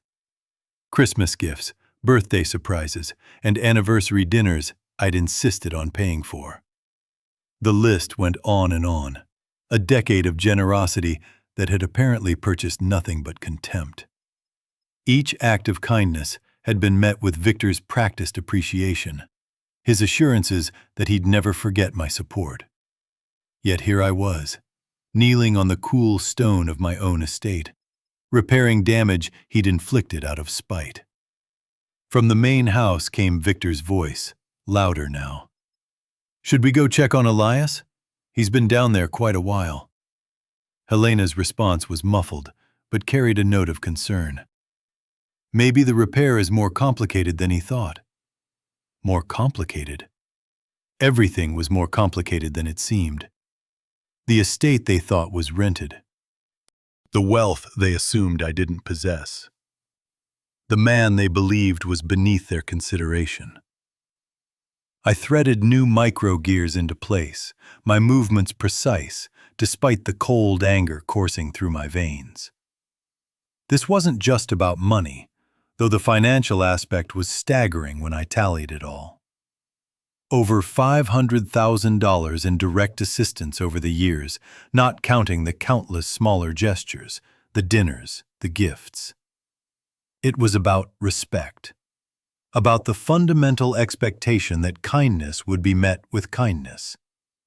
Christmas gifts, birthday surprises, and anniversary dinners I'd insisted on paying for. The list went on and on, a decade of generosity that had apparently purchased nothing but contempt. Each act of kindness had been met with Victor's practiced appreciation, his assurances that he'd never forget my support. Yet here I was, kneeling on the cool stone of my own estate, repairing damage he'd inflicted out of spite. From the main house came Victor's voice, louder now. "Should we go check on Elias? He's been down there quite a while." Helena's response was muffled, but carried a note of concern. "Maybe the repair is more complicated than he thought." More complicated? Everything was more complicated than it seemed. The estate they thought was rented. The wealth they assumed I didn't possess. The man they believed was beneath their consideration. I threaded new micro-gears into place, my movements precise, despite the cold anger coursing through my veins. This wasn't just about money, though the financial aspect was staggering when I tallied it all. Over $500,000 in direct assistance over the years, not counting the countless smaller gestures, the dinners, the gifts. It was about respect, about the fundamental expectation that kindness would be met with kindness,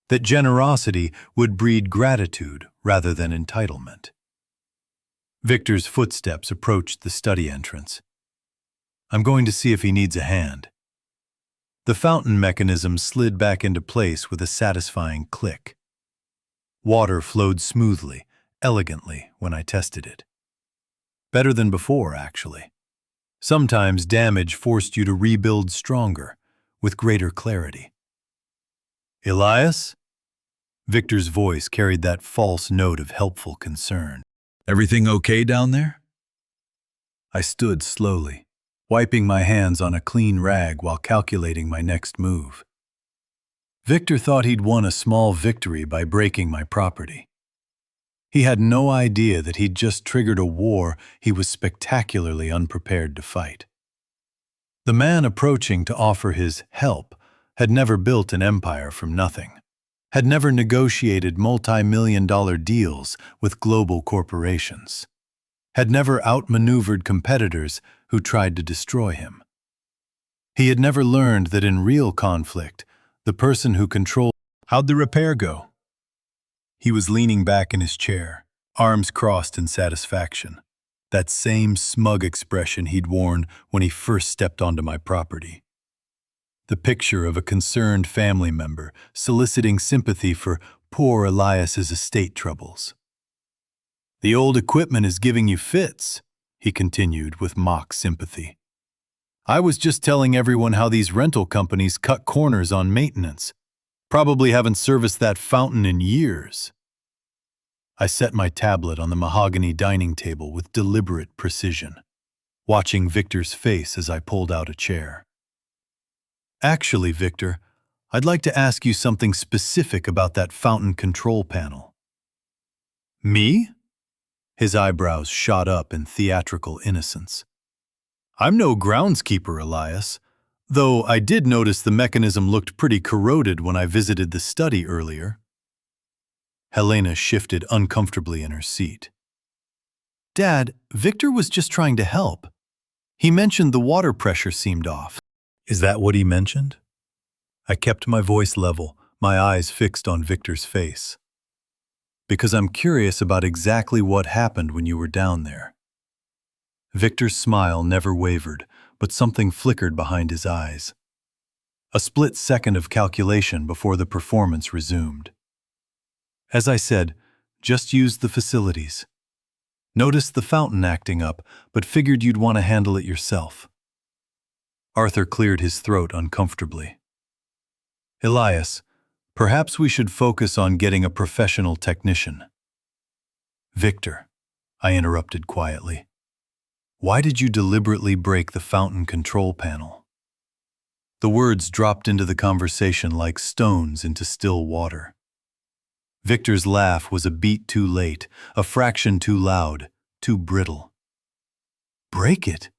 that generosity would breed gratitude rather than entitlement. Victor's footsteps approached the study entrance. "I'm going to see if he needs a hand." The fountain mechanism slid back into place with a satisfying click. Water flowed smoothly, elegantly when I tested it. Better than before, actually. Sometimes damage forced you to rebuild stronger, with greater clarity. Elias? Victor's voice carried that false note of helpful concern. Everything okay down there? I stood slowly, wiping my hands on a clean rag while calculating my next move. Victor thought he'd won a small victory by breaking my property. He had no idea that he'd just triggered a war he was spectacularly unprepared to fight. The man approaching to offer his help had never built an empire from nothing, had never negotiated multi-million-dollar deals with global corporations, had never outmaneuvered competitors who tried to destroy him. He had never learned that in real conflict, the person who controlled— How'd the repair go? He was leaning back in his chair, arms crossed in satisfaction, that same smug expression he'd worn when he first stepped onto my property. The picture of a concerned family member soliciting sympathy for poor Elias's estate troubles. "The old equipment is giving you fits," he continued with mock sympathy. "I was just telling everyone how these rental companies cut corners on maintenance. Probably haven't serviced that fountain in years." I set my tablet on the mahogany dining table with deliberate precision, watching Victor's face as I pulled out a chair. "Actually, Victor, I'd like to ask you something specific about that fountain control panel." "Me?" His eyebrows shot up in theatrical innocence. "I'm no groundskeeper, Elias, though I did notice the mechanism looked pretty corroded when I visited the study earlier." Helena shifted uncomfortably in her seat. "Dad, Victor was just trying to help. He mentioned the water pressure seemed off." "Is that what he mentioned?" I kept my voice level, my eyes fixed on Victor's face. "Because I'm curious about exactly what happened when you were down there." Victor's smile never wavered, but something flickered behind his eyes. A split second of calculation before the performance resumed. "As I said, just used the facilities. Noticed the fountain acting up, but figured you'd want to handle it yourself." Arthur cleared his throat uncomfortably. "Elias, perhaps we should focus on getting a professional technician." "Victor," I interrupted quietly, "why did you deliberately break the fountain control panel?" The words dropped into the conversation like stones into still water. Victor's laugh was a beat too late, a fraction too loud, too brittle. "Break it?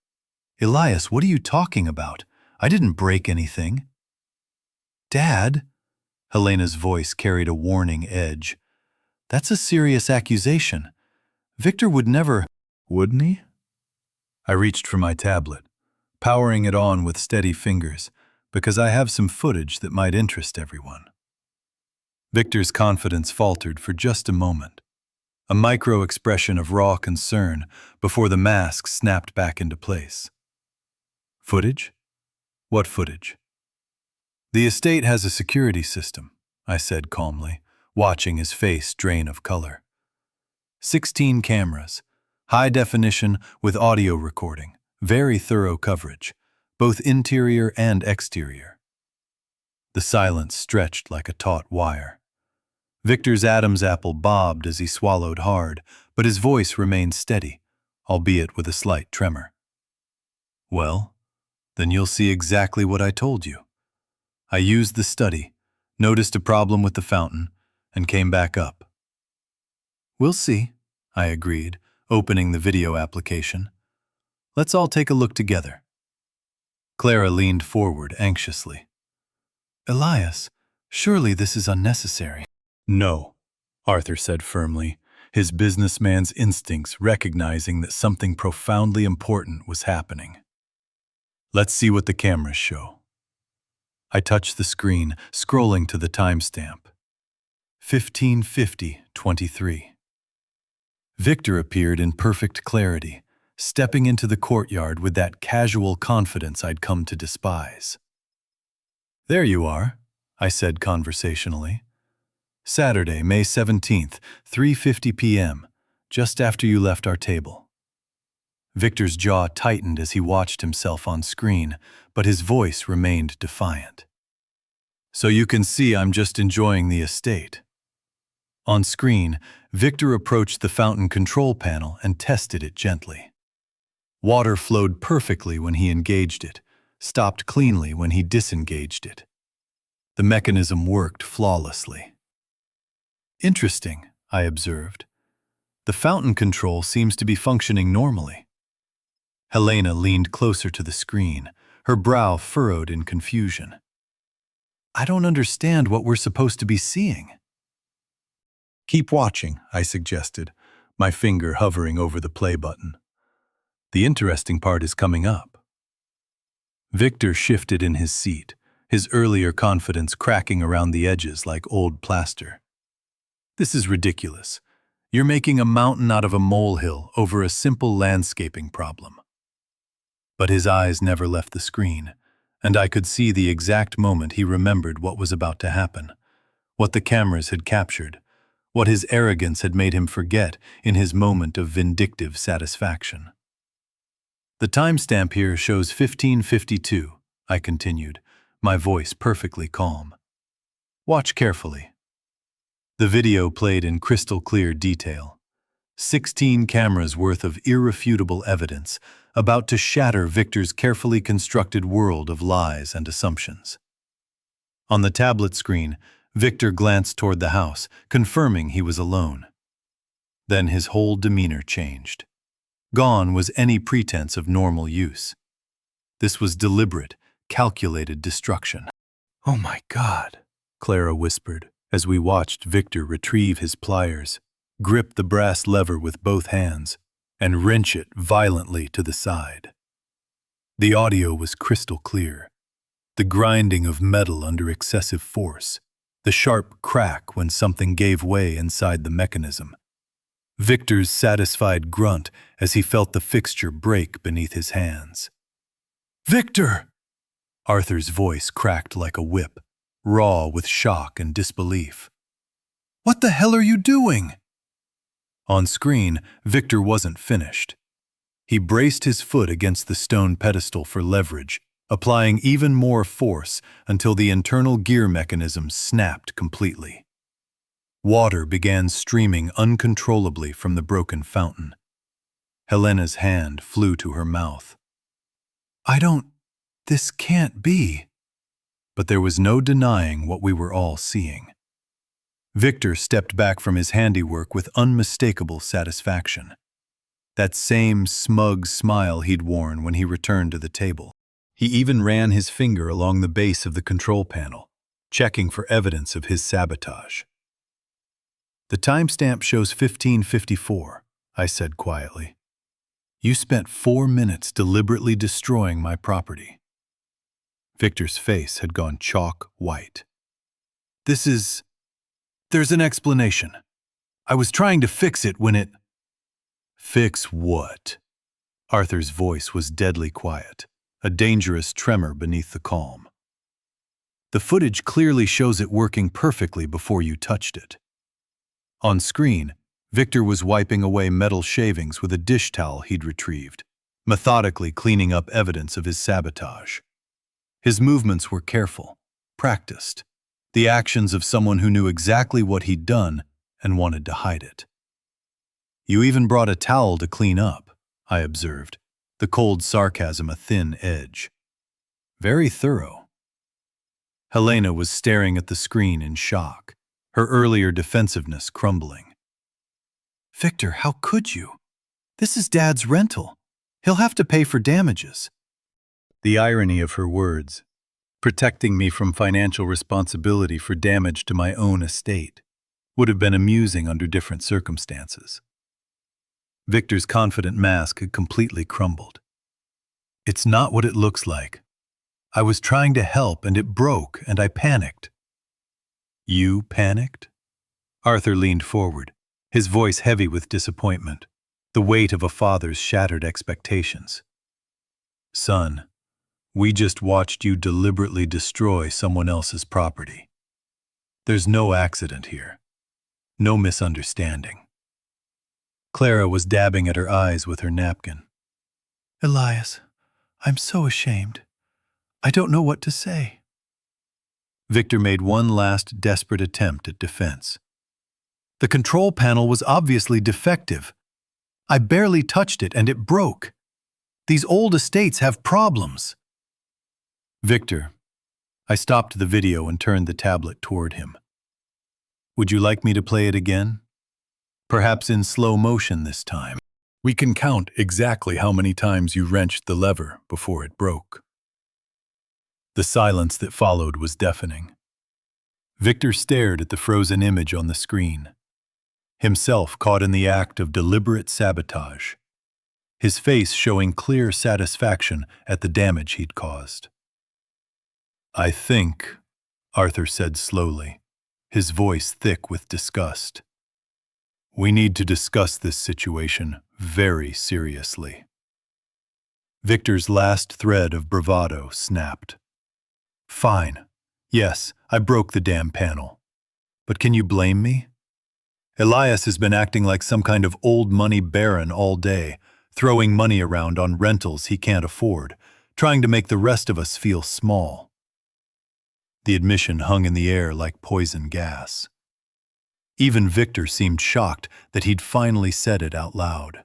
Elias, what are you talking about? I didn't break anything." "Dad," Helena's voice carried a warning edge, "that's a serious accusation. Victor would never—" "Wouldn't he?" I reached for my tablet, powering it on with steady fingers, because I have some footage that might interest everyone. Victor's confidence faltered for just a moment, a micro-expression of raw concern before the mask snapped back into place. "Footage? What footage?" "The estate has a security system," I said calmly, watching his face drain of color. 16 cameras, high definition with audio recording, very thorough coverage, both interior and exterior. The silence stretched like a taut wire. Victor's Adam's apple bobbed as he swallowed hard, but his voice remained steady, albeit with a slight tremor. "Well, then you'll see exactly what I told you. I used the study, noticed a problem with the fountain, and came back up." "We'll see," I agreed, opening the video application. "Let's all take a look together." Clara leaned forward anxiously. "Elias, surely this is unnecessary." "No," Arthur said firmly, his businessman's instincts recognizing that something profoundly important was happening. "Let's see what the cameras show." I touched the screen, scrolling to the timestamp. 15:50:23. Victor appeared in perfect clarity, stepping into the courtyard with that casual confidence I'd come to despise. There you are, I said conversationally. Saturday, May 17th, 3:50 p.m., just after you left our table. Victor's jaw tightened as he watched himself on screen, but his voice remained defiant. So you can see I'm just enjoying the estate. On screen, Victor approached the fountain control panel and tested it gently. Water flowed perfectly when he engaged it, stopped cleanly when he disengaged it. The mechanism worked flawlessly. Interesting, I observed. The fountain control seems to be functioning normally. Helena leaned closer to the screen, her brow furrowed in confusion. I don't understand what we're supposed to be seeing. Keep watching, I suggested, my finger hovering over the play button. The interesting part is coming up. Victor shifted in his seat, his earlier confidence cracking around the edges like old plaster. This is ridiculous. You're making a mountain out of a molehill over a simple landscaping problem. But his eyes never left the screen, and I could see the exact moment he remembered what was about to happen, what the cameras had captured, what his arrogance had made him forget in his moment of vindictive satisfaction. The timestamp here shows 15:52, I continued, my voice perfectly calm. Watch carefully. The video played in crystal clear detail. 16 cameras worth of irrefutable evidence, about to shatter Victor's carefully constructed world of lies and assumptions. On the tablet screen, Victor glanced toward the house, confirming he was alone. Then his whole demeanor changed. Gone was any pretense of normal use. This was deliberate, calculated destruction. Oh my God, Clara whispered as we watched Victor retrieve his pliers, grip the brass lever with both hands, and wrench it violently to the side. The audio was crystal clear. The grinding of metal under excessive force, the sharp crack when something gave way inside the mechanism. Victor's satisfied grunt as he felt the fixture break beneath his hands. Victor! Arthur's voice cracked like a whip, raw with shock and disbelief. What the hell are you doing? On screen, Victor wasn't finished. He braced his foot against the stone pedestal for leverage, applying even more force until the internal gear mechanism snapped completely. Water began streaming uncontrollably from the broken fountain. Helena's hand flew to her mouth. This can't be. But there was no denying what we were all seeing. Victor stepped back from his handiwork with unmistakable satisfaction. That same smug smile he'd worn when he returned to the table. He even ran his finger along the base of the control panel, checking for evidence of his sabotage. The timestamp shows 15:54, I said quietly. You spent 4 minutes deliberately destroying my property. Victor's face had gone chalk white. There's an explanation. I was trying to fix it when it... Fix what? Arthur's voice was deadly quiet, a dangerous tremor beneath the calm. The footage clearly shows it working perfectly before you touched it. On screen, Victor was wiping away metal shavings with a dish towel he'd retrieved, methodically cleaning up evidence of his sabotage. His movements were careful, practiced, the actions of someone who knew exactly what he'd done and wanted to hide it. You even brought a towel to clean up, I observed, the cold sarcasm a thin edge. Very thorough. Helena was staring at the screen in shock, her earlier defensiveness crumbling. Victor, how could you? This is Dad's rental. He'll have to pay for damages. The irony of her words, protecting me from financial responsibility for damage to my own estate, would have been amusing under different circumstances. Victor's confident mask had completely crumbled. It's not what it looks like. I was trying to help and it broke and I panicked. You panicked? Arthur leaned forward, his voice heavy with disappointment, the weight of a father's shattered expectations. Son, We just watched you deliberately destroy someone else's property. There's no accident here. No misunderstanding. Clara was dabbing at her eyes with her napkin. Elias, I'm so ashamed. I don't know what to say. Victor made one last desperate attempt at defense. The control panel was obviously defective. I barely touched it and it broke. These old estates have problems. Victor, I stopped the video and turned the tablet toward him. Would you like me to play it again? Perhaps in slow motion this time. We can count exactly how many times you wrenched the lever before it broke. The silence that followed was deafening. Victor stared at the frozen image on the screen, himself caught in the act of deliberate sabotage, his face showing clear satisfaction at the damage he'd caused. I think, Arthur said slowly, his voice thick with disgust, we need to discuss this situation very seriously. Victor's last thread of bravado snapped. Fine. Yes, I broke the damn panel. But can you blame me? Elias has been acting like some kind of old money baron all day, throwing money around on rentals he can't afford, trying to make the rest of us feel small. The admission hung in the air like poison gas. Even Victor seemed shocked that he'd finally said it out loud,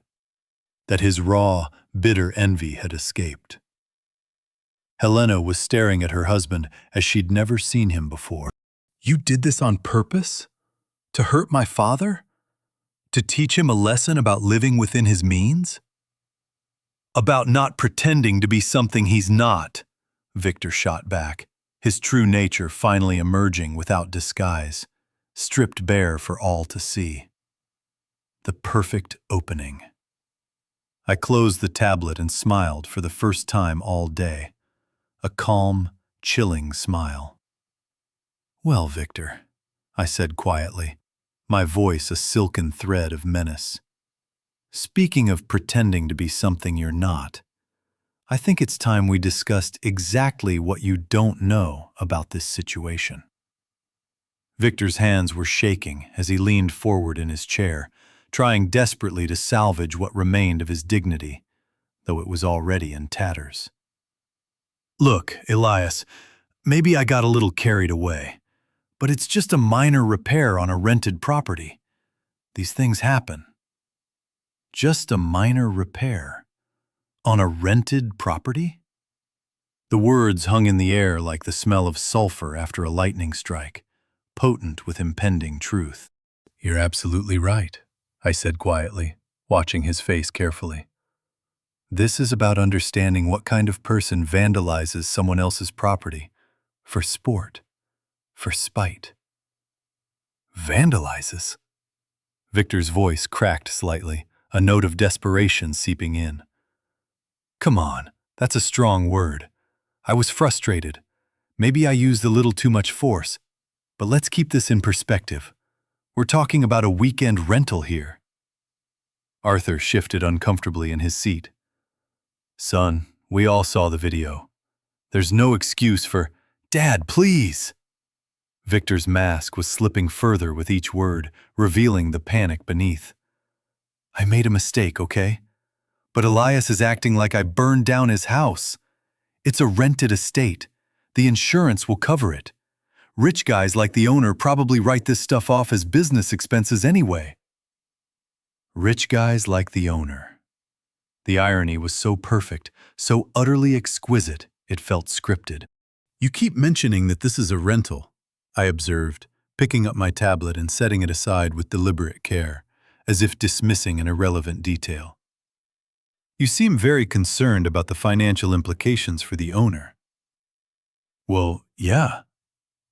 that his raw, bitter envy had escaped. Helena was staring at her husband as she'd never seen him before. You did this on purpose? To hurt my father? To teach him a lesson about living within his means? About not pretending to be something he's not, Victor shot back, his true nature finally emerging without disguise, stripped bare for all to see. The perfect opening. I closed the tablet and smiled for the first time all day. A calm, chilling smile. Well, Victor, I said quietly, my voice a silken thread of menace. Speaking of pretending to be something you're not, I think it's time we discussed exactly what you don't know about this situation. Victor's hands were shaking as he leaned forward in his chair, trying desperately to salvage what remained of his dignity, though it was already in tatters. Look, Elias, maybe I got a little carried away, but it's just a minor repair on a rented property. These things happen. Just a minor repair. On a rented property? The words hung in the air like the smell of sulfur after a lightning strike, potent with impending truth. You're absolutely right, I said quietly, watching his face carefully. This is about understanding what kind of person vandalizes someone else's property for sport, for spite. Vandalizes? Victor's voice cracked slightly, a note of desperation seeping in. Come on, that's a strong word. I was frustrated. Maybe I used a little too much force, but let's keep this in perspective. We're talking about a weekend rental here. Arthur shifted uncomfortably in his seat. Son, we all saw the video. There's no excuse for, Dad, please! Victor's mask was slipping further with each word, revealing the panic beneath. I made a mistake, okay? But Elias is acting like I burned down his house. It's a rented estate. The insurance will cover it. Rich guys like the owner probably write this stuff off as business expenses anyway. Rich guys like the owner. The irony was so perfect, so utterly exquisite, it felt scripted. You keep mentioning that this is a rental, I observed, picking up my tablet and setting it aside with deliberate care, as if dismissing an irrelevant detail. You seem very concerned about the financial implications for the owner. Well, yeah.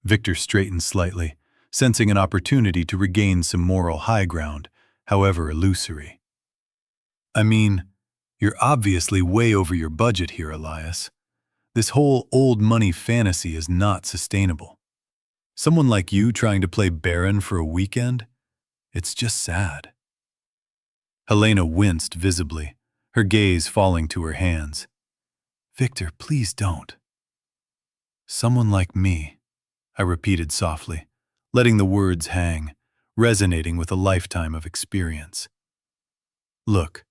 Victor straightened slightly, sensing an opportunity to regain some moral high ground, however illusory. I mean, you're obviously way over your budget here, Elias. This whole old money fantasy is not sustainable. Someone like you trying to play Baron for a weekend? It's just sad. Helena winced visibly, her gaze falling to her hands. Victor, please don't. Someone like me, I repeated softly, letting the words hang, resonating with a lifetime of experience. Look,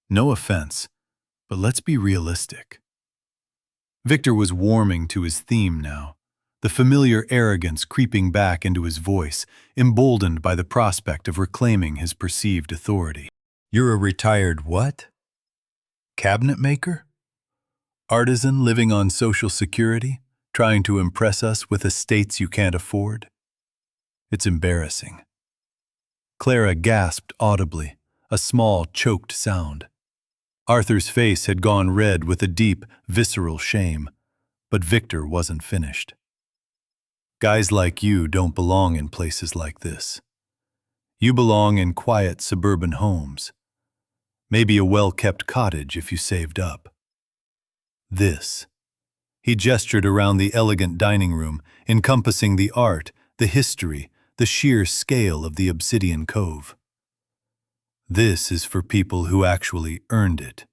no offense, but let's be realistic. Victor was warming to his theme now, the familiar arrogance creeping back into his voice, emboldened by the prospect of reclaiming his perceived authority. You're a retired what? Cabinet maker? Artisan living on Social Security, trying to impress us with estates you can't afford? It's embarrassing. Clara gasped audibly, a small, choked sound. Arthur's face had gone red with a deep, visceral shame, but Victor wasn't finished. Guys like you don't belong in places like this. You belong in quiet suburban homes. Maybe a well-kept cottage if you saved up. This. He gestured around the elegant dining room, encompassing the art, the history, the sheer scale of the Obsidian Cove. This is for people who actually earned it.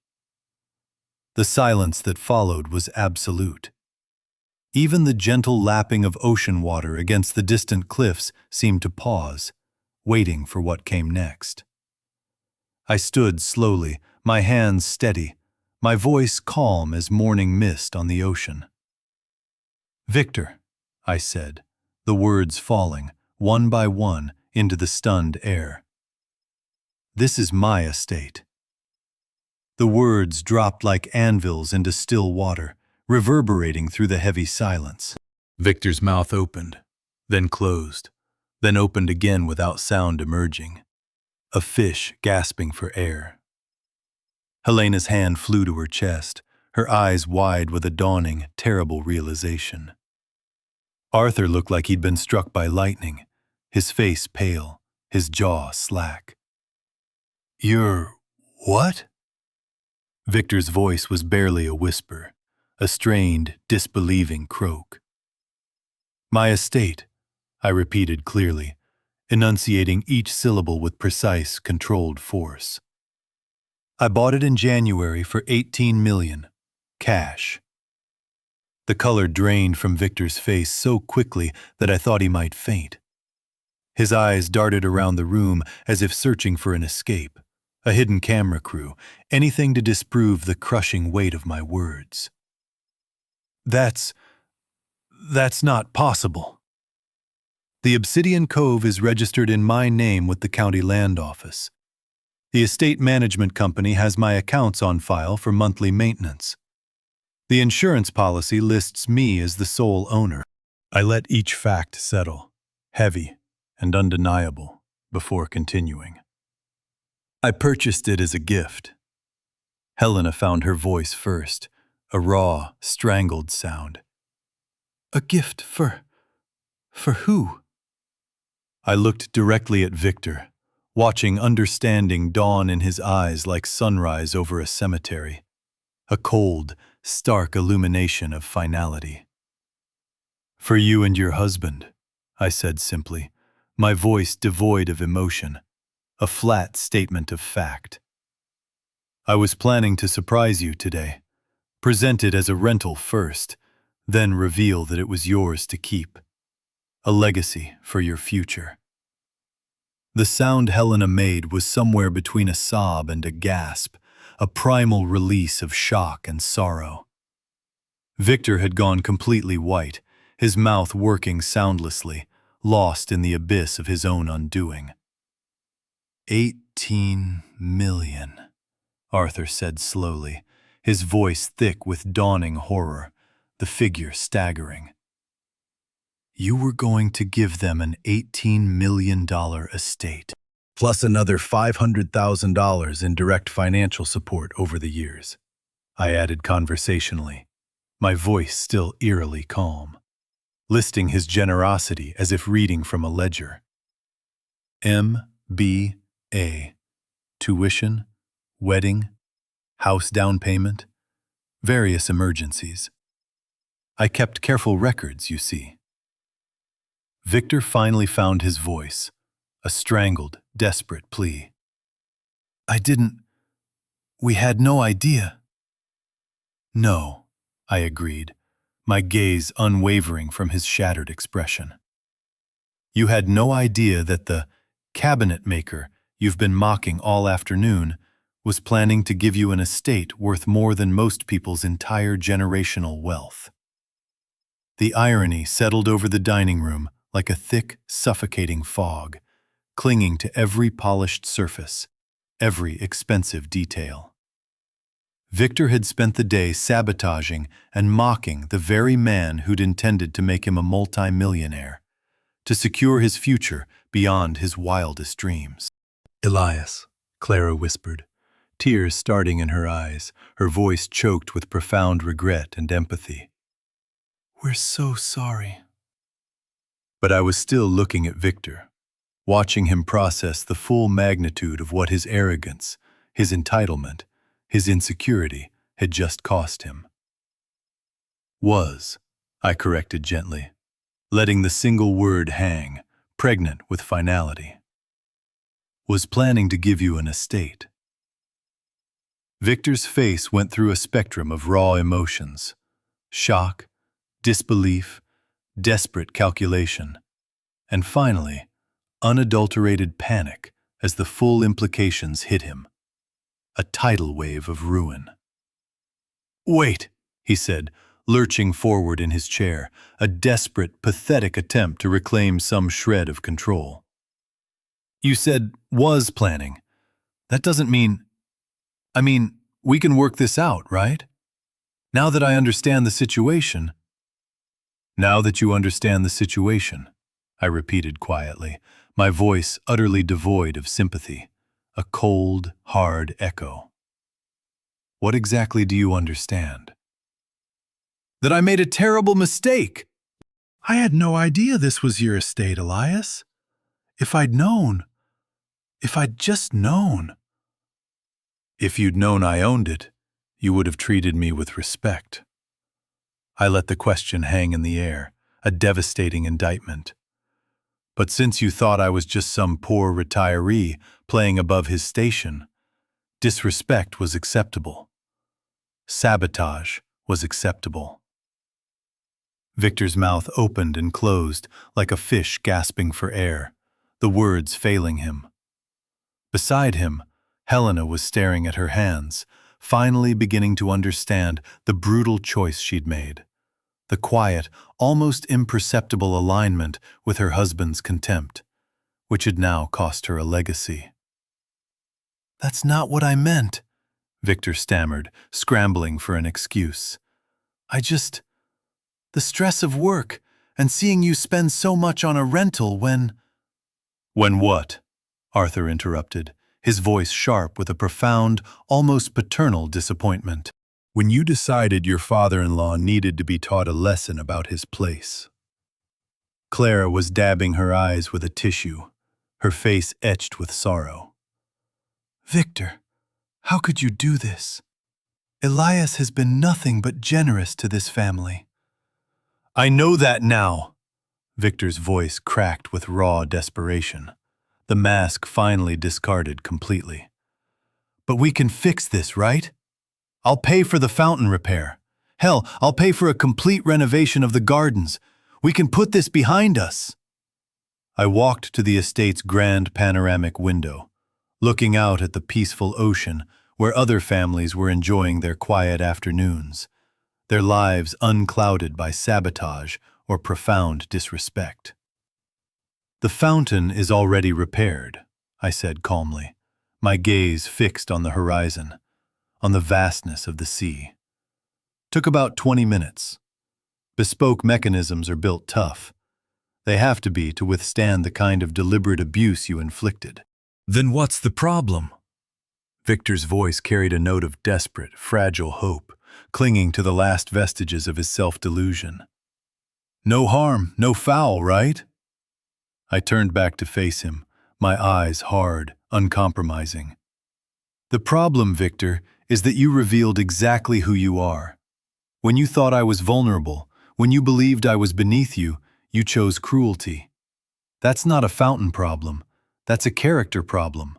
The silence that followed was absolute. Even the gentle lapping of ocean water against the distant cliffs seemed to pause, waiting for what came next. I stood slowly, my hands steady, my voice calm as morning mist on the ocean. Victor, I said, the words falling, one by one, into the stunned air. This is my estate. The words dropped like anvils into still water, reverberating through the heavy silence. Victor's mouth opened, then closed, then opened again without sound emerging. A fish gasping for air. Helena's hand flew to her chest, her eyes wide with a dawning, terrible realization. Arthur looked like he'd been struck by lightning, his face pale, his jaw slack. You're what? Victor's voice was barely a whisper, a strained, disbelieving croak. My estate, I repeated clearly, enunciating each syllable with precise, controlled force. I bought it in January for $18 million, cash. The color drained from Victor's face so quickly that I thought he might faint. His eyes darted around the room as if searching for an escape, a hidden camera crew, anything to disprove the crushing weight of my words. That's not possible. The Obsidian Cove is registered in my name with the county land office. The estate management company has my accounts on file for monthly maintenance. The insurance policy lists me as the sole owner. I let each fact settle, heavy and undeniable, before continuing. I purchased it as a gift. Helena found her voice first, a raw, strangled sound. A gift for who? I looked directly at Victor, watching understanding dawn in his eyes like sunrise over a cemetery, a cold, stark illumination of finality. For you and your husband, I said simply, my voice devoid of emotion, a flat statement of fact. I was planning to surprise you today, present it as a rental first, then reveal that it was yours to keep, a legacy for your future. The sound Helena made was somewhere between a sob and a gasp, a primal release of shock and sorrow. Victor had gone completely white, his mouth working soundlessly, lost in the abyss of his own undoing. 18 million, Arthur said slowly, his voice thick with dawning horror, the figure staggering. You were going to give them an $18 million estate, plus another $500,000 in direct financial support over the years, I added conversationally, my voice still eerily calm, listing his generosity as if reading from a ledger. MBA, tuition, wedding, house down payment, various emergencies. I kept careful records, you see. Victor finally found his voice, a strangled, desperate plea. We had no idea. No, I agreed, my gaze unwavering from his shattered expression. You had no idea that the cabinet maker you've been mocking all afternoon was planning to give you an estate worth more than most people's entire generational wealth. The irony settled over the dining room like a thick, suffocating fog, clinging to every polished surface, every expensive detail. Victor had spent the day sabotaging and mocking the very man who'd intended to make him a multi-millionaire, to secure his future beyond his wildest dreams. Elias, Clara whispered, tears starting in her eyes, her voice choked with profound regret and empathy. We're so sorry. But I was still looking at Victor, watching him process the full magnitude of what his arrogance, his entitlement, his insecurity had just cost him. I corrected gently, letting the single word hang, pregnant with finality. Was planning to give you an estate. Victor's face went through a spectrum of raw emotions: shock, disbelief, desperate calculation, and finally, unadulterated panic as the full implications hit him. A tidal wave of ruin. Wait, he said, lurching forward in his chair, a desperate, pathetic attempt to reclaim some shred of control. You said was planning. That doesn't mean... we can work this out, right? Now that I understand the situation... Now that you understand the situation, I repeated quietly, my voice utterly devoid of sympathy, a cold, hard echo. What exactly do you understand? That I made a terrible mistake! I had no idea this was your estate, Elias. If I'd just known. If you'd known I owned it, you would have treated me with respect. I let the question hang in the air, a devastating indictment. But since you thought I was just some poor retiree playing above his station, disrespect was acceptable. Sabotage was acceptable. Victor's mouth opened and closed like a fish gasping for air, the words failing him. Beside him, Helena was staring at her hands, finally beginning to understand the brutal choice she'd made. The quiet, almost imperceptible alignment with her husband's contempt, which had now cost her a legacy. That's not what I meant, Victor stammered, scrambling for an excuse. The stress of work and seeing you spend so much on a rental when... When what? Arthur interrupted, his voice sharp with a profound, almost paternal disappointment. When you decided your father-in-law needed to be taught a lesson about his place. Clara was dabbing her eyes with a tissue, her face etched with sorrow. Victor, how could you do this? Elias has been nothing but generous to this family. I know that now. Victor's voice cracked with raw desperation, the mask finally discarded completely. But we can fix this, right? I'll pay for the fountain repair. Hell, I'll pay for a complete renovation of the gardens. We can put this behind us. I walked to the estate's grand panoramic window, looking out at the peaceful ocean where other families were enjoying their quiet afternoons, their lives unclouded by sabotage or profound disrespect. The fountain is already repaired, I said calmly, my gaze fixed on the horizon, on the vastness of the sea. Took about 20 minutes. Bespoke mechanisms are built tough. They have to be to withstand the kind of deliberate abuse you inflicted. Then what's the problem? Victor's voice carried a note of desperate, fragile hope, clinging to the last vestiges of his self-delusion. No harm, no foul, right? I turned back to face him, my eyes hard, uncompromising. The problem, Victor, is that you revealed exactly who you are. When you thought I was vulnerable, when you believed I was beneath you, you chose cruelty. That's not a fountain problem. That's a character problem.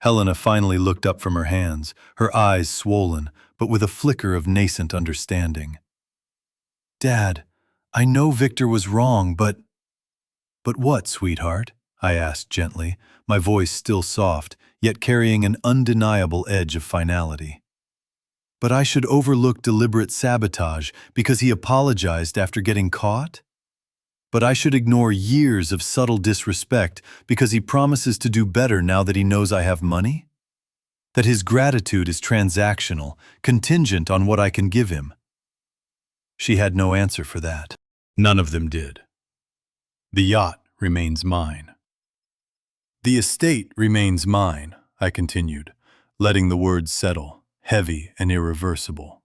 Helena finally looked up from her hands, her eyes swollen, but with a flicker of nascent understanding. "Dad, I know Victor was wrong, but—" "But what, sweetheart?" I asked gently, my voice still soft, yet carrying an undeniable edge of finality. "But I should overlook deliberate sabotage because he apologized after getting caught? But I should ignore years of subtle disrespect because he promises to do better now that he knows I have money? That his gratitude is transactional, contingent on what I can give him?" She had no answer for that. None of them did. "The yacht remains mine." "The estate remains mine," I continued, letting the words settle, heavy and irreversible.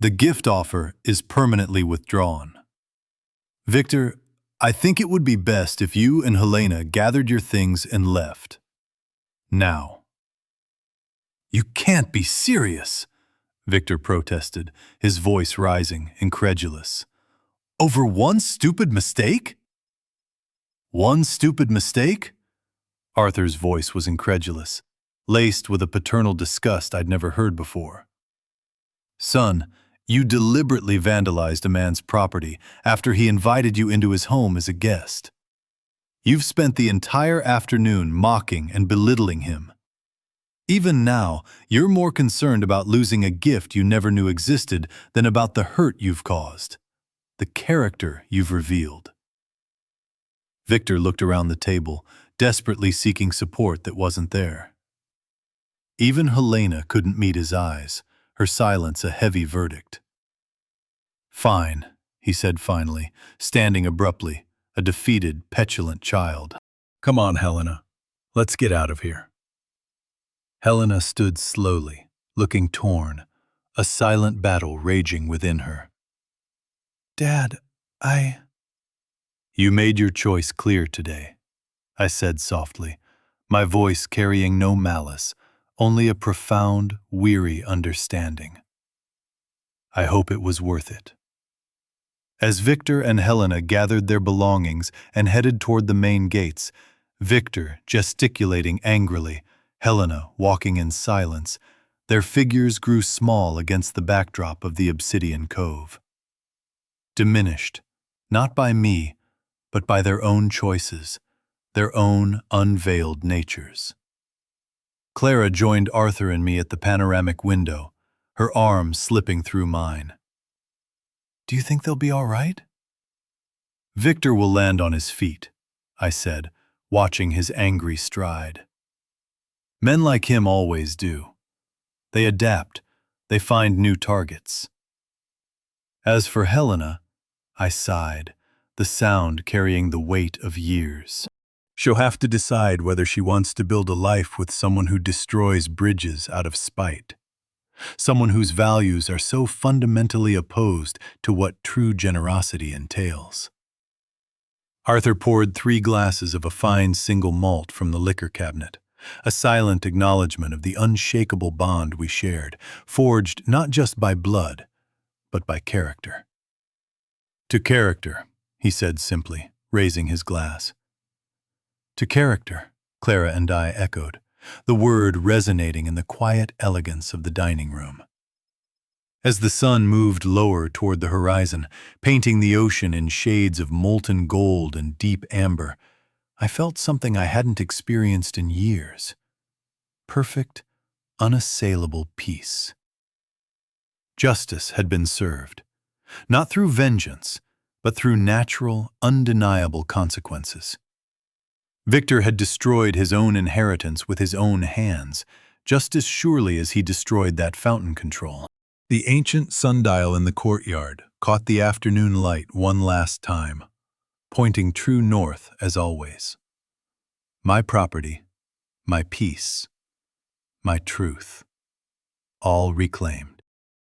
"The gift offer is permanently withdrawn. Victor, I think it would be best if you and Helena gathered your things and left. Now." "You can't be serious," Victor protested, his voice rising, incredulous. "Over one stupid mistake?" "One stupid mistake?" Arthur's voice was incredulous, laced with a paternal disgust I'd never heard before. "Son, you deliberately vandalized a man's property after he invited you into his home as a guest. You've spent the entire afternoon mocking and belittling him. Even now, you're more concerned about losing a gift you never knew existed than about the hurt you've caused, the character you've revealed." Victor looked around the table, desperately seeking support that wasn't there. Even Helena couldn't meet his eyes, her silence a heavy verdict. "Fine," he said finally, standing abruptly, a defeated, petulant child. "Come on, Helena. Let's get out of here." Helena stood slowly, looking torn, a silent battle raging within her. "Dad, You made your choice clear today," I said softly, my voice carrying no malice, only a profound, weary understanding. "I hope it was worth it." As Victor and Helena gathered their belongings and headed toward the main gates, Victor gesticulating angrily, Helena walking in silence, their figures grew small against the backdrop of the obsidian cove. Diminished, not by me, but by their own choices, their own unveiled natures. Clara joined Arthur and me at the panoramic window, her arm slipping through mine. "Do you think they'll be all right?" "Victor will land on his feet," I said, watching his angry stride. "Men like him always do. They adapt, they find new targets." As for Helena, I sighed, the sound carrying the weight of years. "She'll have to decide whether she wants to build a life with someone who destroys bridges out of spite. Someone whose values are so fundamentally opposed to what true generosity entails." Arthur poured 3 glasses of a fine single malt from the liquor cabinet, a silent acknowledgement of the unshakable bond we shared, forged not just by blood, but by character. "To character," he said simply, raising his glass. "To character," Clara and I echoed, the word resonating in the quiet elegance of the dining room. As the sun moved lower toward the horizon, painting the ocean in shades of molten gold and deep amber, I felt something I hadn't experienced in years. Perfect, unassailable peace. Justice had been served, not through vengeance, but through natural, undeniable consequences. Victor had destroyed his own inheritance with his own hands, just as surely as he destroyed that fountain control. The ancient sundial in the courtyard caught the afternoon light one last time, pointing true north as always. My property, my peace, my truth, all reclaimed.